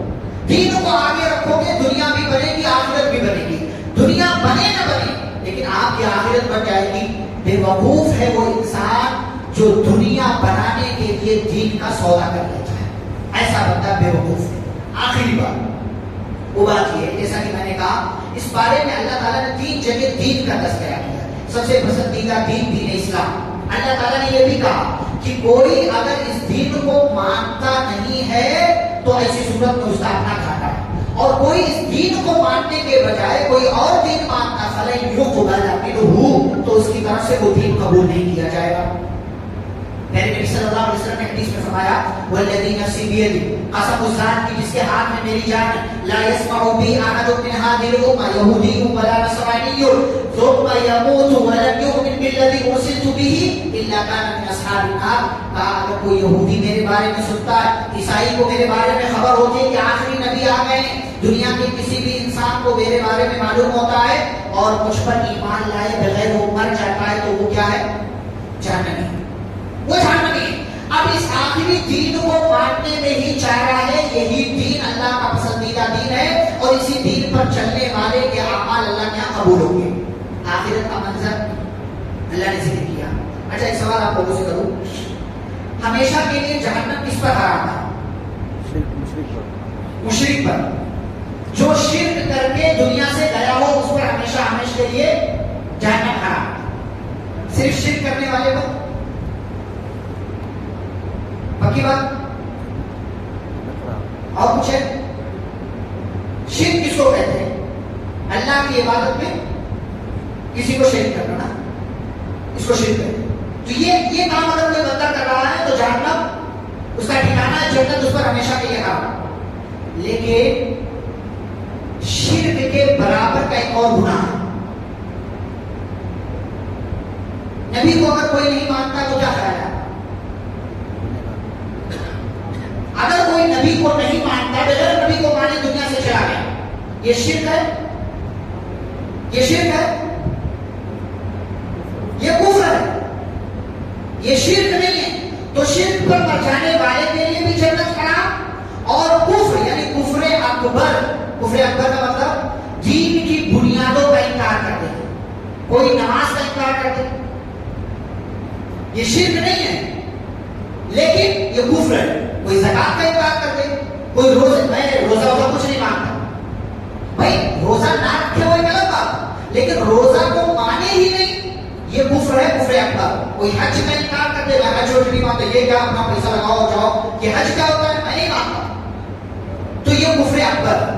دین کو آگے رکھو گے، دنیا بھی بنے گی آخرت بھی بنے گی۔ دنیا بنے نہ بنے لیکن آپ کی آخرت بن جائے گی۔ بے وقوف ہے وہ انسان جو دنیا بنانے کے لیے دین کا سودا کر لیتا ہے، ایسا بندہ بے وقوف ہے۔ آخری بات وہ بات یہ ہے، جیسا کہ میں نے کہا اس بارے میں اللہ تعالیٰ نے 3 جگہ دین کا تذکرہ کیا ہے۔ سب سے پسندیدہ دین دین اسلام۔ اللہ تعالیٰ نے یہ بھی کہا کہ کوئی اگر اس دین کو مانتا نہیں ہے تو ایسی صورت میں اس کا اپنا گھاٹا ہے، اور کوئی اس دین کو ماننے کے بجائے کوئی اور دین مانتا فلن یقبل منہ، تو اس کی طرف سے وہ دین قبول نہیں کیا جائے گا۔ میرے نبی صلی اللہ علیہ وسلم نے حدیث میں فرمایا والذی نفسی بیدی، قسم اس ذات کی جس کے ہاتھ میں میری جان ہے، لا یسمع بی احد من هذه الامه یہودی ولا نصرانی ثم يموت ولم يؤمن بالذی ارسلت به الا كان من اصحاب النار۔ اگر کوئی یہودی میرے بارے میں سنتا ہے، عیسائی کو میرے بارے میں خبر ہوتی ہے کہ آخری نبی آ گئے ہیں، دنیا کے کسی بھی انسان کو میرے بارے میں معلوم ہوتا ہے اور مجھ پر ایمان لائے بغیر وہ مر جاتا ہے تو وہ کیا ہے؟ جہنمی، وہ جہنمی۔ اب اس آخری دین کو ماننے میں ہی چاہ رہا ہے، یہی دین اللہ کا پسندیدہ دین ہے اور اسی دین پر چلنے والے کے اعمال اللہ کے یہاں قبول ہوں گے۔ آخرت کا منظر اللہ نے ذکر کیا۔ اچھا ایک سوال آپ لوگوں سے کروں، ہمیشہ کے لیے جہنم کس پر حرام ہے؟ مشرک پر۔ جو شرک کر کے دنیا سے گیا ہو اس پر ہمیشہ ہمیشہ کے لیے جہنم حرام ہے۔ صرف شرک کرنے والے پر؟ پکی بات؟ اور کچھ ہے؟ شرک کس کو کہتے ہیں؟ اللہ کی عبادت میں کسی کو شریک کرنا، نا اس کو شرک کہتے ہیں۔ تو یہ کام اگر کوئی بندہ کر رہا ہے تو جہنم اس کا ٹھکانہ ہے، جنت اس پر ہمیشہ کے لیے حرام۔ لیکن شرک کے برابر کا ایک اور گناہ ہے۔ نبی کو اگر کوئی نہیں مانتا تو کیا خیال ہے؟ اگر کوئی نبی کو نہیں مانتا، بغیر نبی کو مانے دنیا سے چلا گیا، یہ شرک ہے؟ یہ شرک ہے؟ یہ کفر ہے، یہ شرک نہیں ہے۔ تو شرک پر مر جانے والے کے لیے بھی جنت حرام، اور کفر یعنی کفر اکبر، کفر اکبر کا مطلب دین کی بنیادوں کا انکار کر دے، کوئی نماز کا انکار کر دے، یہ شرک نہیں ہے لیکن یہ کفر ہے۔ کوئی زکات کا انکار کر دے، کوئی روزہ کچھ نہیں مانتا، بھائی روزہ نہ رکھے وہ ایک الگ بات، لیکن روزہ کو مانے ہی نہیں، یہ کفر ہے، کفر اکبر۔ کوئی حج کا انکار کر دے، میں حج نہیں مانتا، یہ کیا اپنا پیسہ لگاؤ جاؤ، یہ حج کیا ہوتا ہے میں نہیں مانتا، تو یہ کفر اکبر۔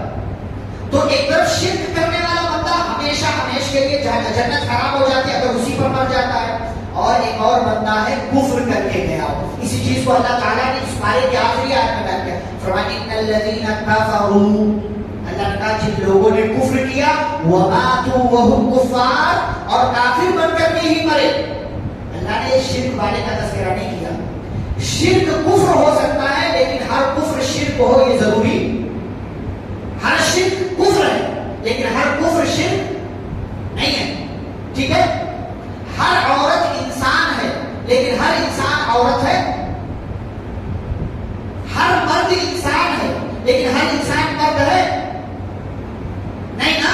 تو ایک طرف شرک کرنے والا بندہ ہمیشہ ہمیشہ کے لیے جنت خراب ہو جاتی ہے اگر اسی پر مر جاتا ہے، اور ایک اور بندہ ہے کفر کر کے گیا ہو۔ اسی چیز کو اللہ تعالیٰ نے اس بارے کی آخری آیت میں بیان کیا، فرمایا ان الذین کفروا، اللہ نے کہا جن لوگوں نے کفر کیا، وماتوا وهم کفار، اور کافر بن کر کے ہی مرے۔ اللہ نے شرک والے کا تذکرہ نہیں کیا۔ شرک کفر ہو سکتا ہے لیکن ہر کفر شرک ہو یہ ضروری، ہر شرک کفر ہے لیکن ہر کفر شرک نہیں ہے، ٹھیک ہے؟ ہر عورت انسان ہے لیکن ہر انسان عورت ہے، ہر مرد انسان ہے لیکن ہر انسان مرد ہے نہیں نا۔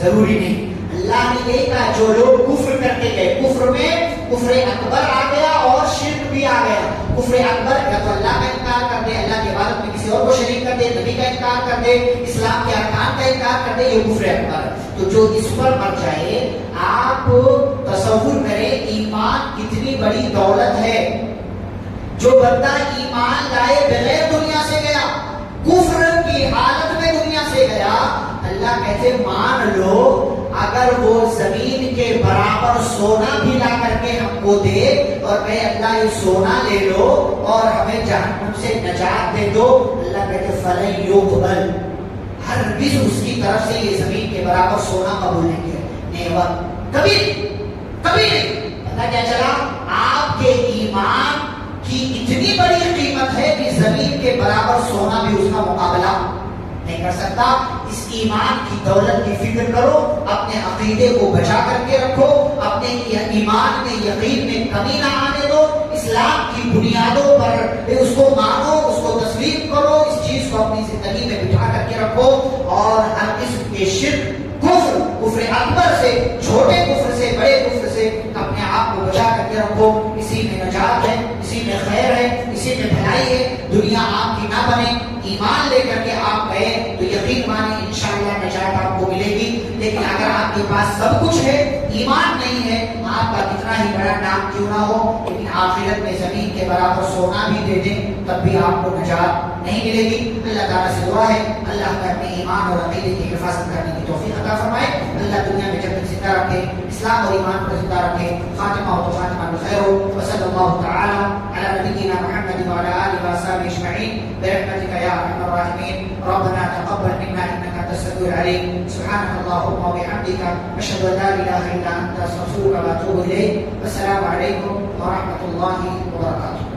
ضروری نہیں. اللہ نے یہی کہا جو لوگ کفر کرتے گئے, کفر میں کفر اکبر آ گیا اور شرک بھی آ گیا. کفر اکبر یا تو اللہ کا انکار کر دے, اللہ کی عبادت میں کسی اور کو شریک کر دے, نبی کا انکار کر دے, اسلام کے ارکان کا انکار کر دے, یہ کفر اکبر. تو جو اس پر مر جائے, آپ تصور کریں ایمان کتنی بڑی دولت ہے. جو بندہ ایمان لائے بغیر دنیا سے گیا, کفر کی حالت میں دنیا سے گیا, اللہ کہتے مان لو اگر وہ زمین کے برابر سونا بھی لا کر کے ہم کو دے اور کہے اللہ یہ سونا لے لو اور ہمیں جہنم سے نجات دے دو, اللہ کہتے فلن یقبل, ہرگز اس کی طرف سے یہ زمین کے برابر سونا قبول نہیں کیا. نیور, کبھی کبھی نہیں. پتہ کیا چلا, آپ کے ایمان کی اتنی بڑی قیمت ہے کہ زمین کے برابر سونا بھی اس کا مقابلہ نہیں کر سکتا. اس ایمان کی دولت کی فکر کرو, اپنے عقیدے کو بچا کر کے رکھو, اپنے ایمان میں یقین میں کمی نہ آنے دو, اسلام کی بنیادوں پر اس کو مانو, اس کو تسلیم کرو, اس چیز کو اپنی زندگی میں بٹھا کر کے رکھو, اور ہر قسم کے شرک, کفر, کفر اکبر سے, چھوٹے کفر سے, بڑے کفر سے اپنے آپ کو بچا کر کے رکھو. اسی میں نجات ہے, اسی میں خیر ہے, اسی میں بھلائی ہے. دنیا آپ کی نہ بنے, ایمان لے کر کے آپ گئے تو یقین مانے انشاءاللہ نجات آپ کو ملے گی. لیکن اگر آپ کے پاس سب کچھ ہے, ایمان نہیں ہے, آپ کا کتنا ہی بڑا نام کیوں نہ ہو, لیکن آخرت میں زمین کے برابر سونا بھی دے دیں تب بھی آپ کو نجات نہیں ملے گی. اللہ تعالیٰ سے دعا ہے اللہ کا اپنے ایمان اور عقیدے کی حفاظت کرنے کی توفیق عطا فرمائے. اللہ دنیا میں جب تک زندہ رکھے, اسلام اور ایمان کو زندہ رکھے. خاتمہ ہو تو خاتمہ بخیر ہو. وصلی اللہ تعالی علی نبینا محمد وعلی آلہ وصحبہ اجمعین برحمتک یا ارحم الراحمین. ربنا تقبل منا انك انت السميع العليم. سبحانك اللهم وبحمدك اشهد ان لا اله الا انت استغفرك واتوب اليك. والسلام عليكم ورحمه الله وبركاته.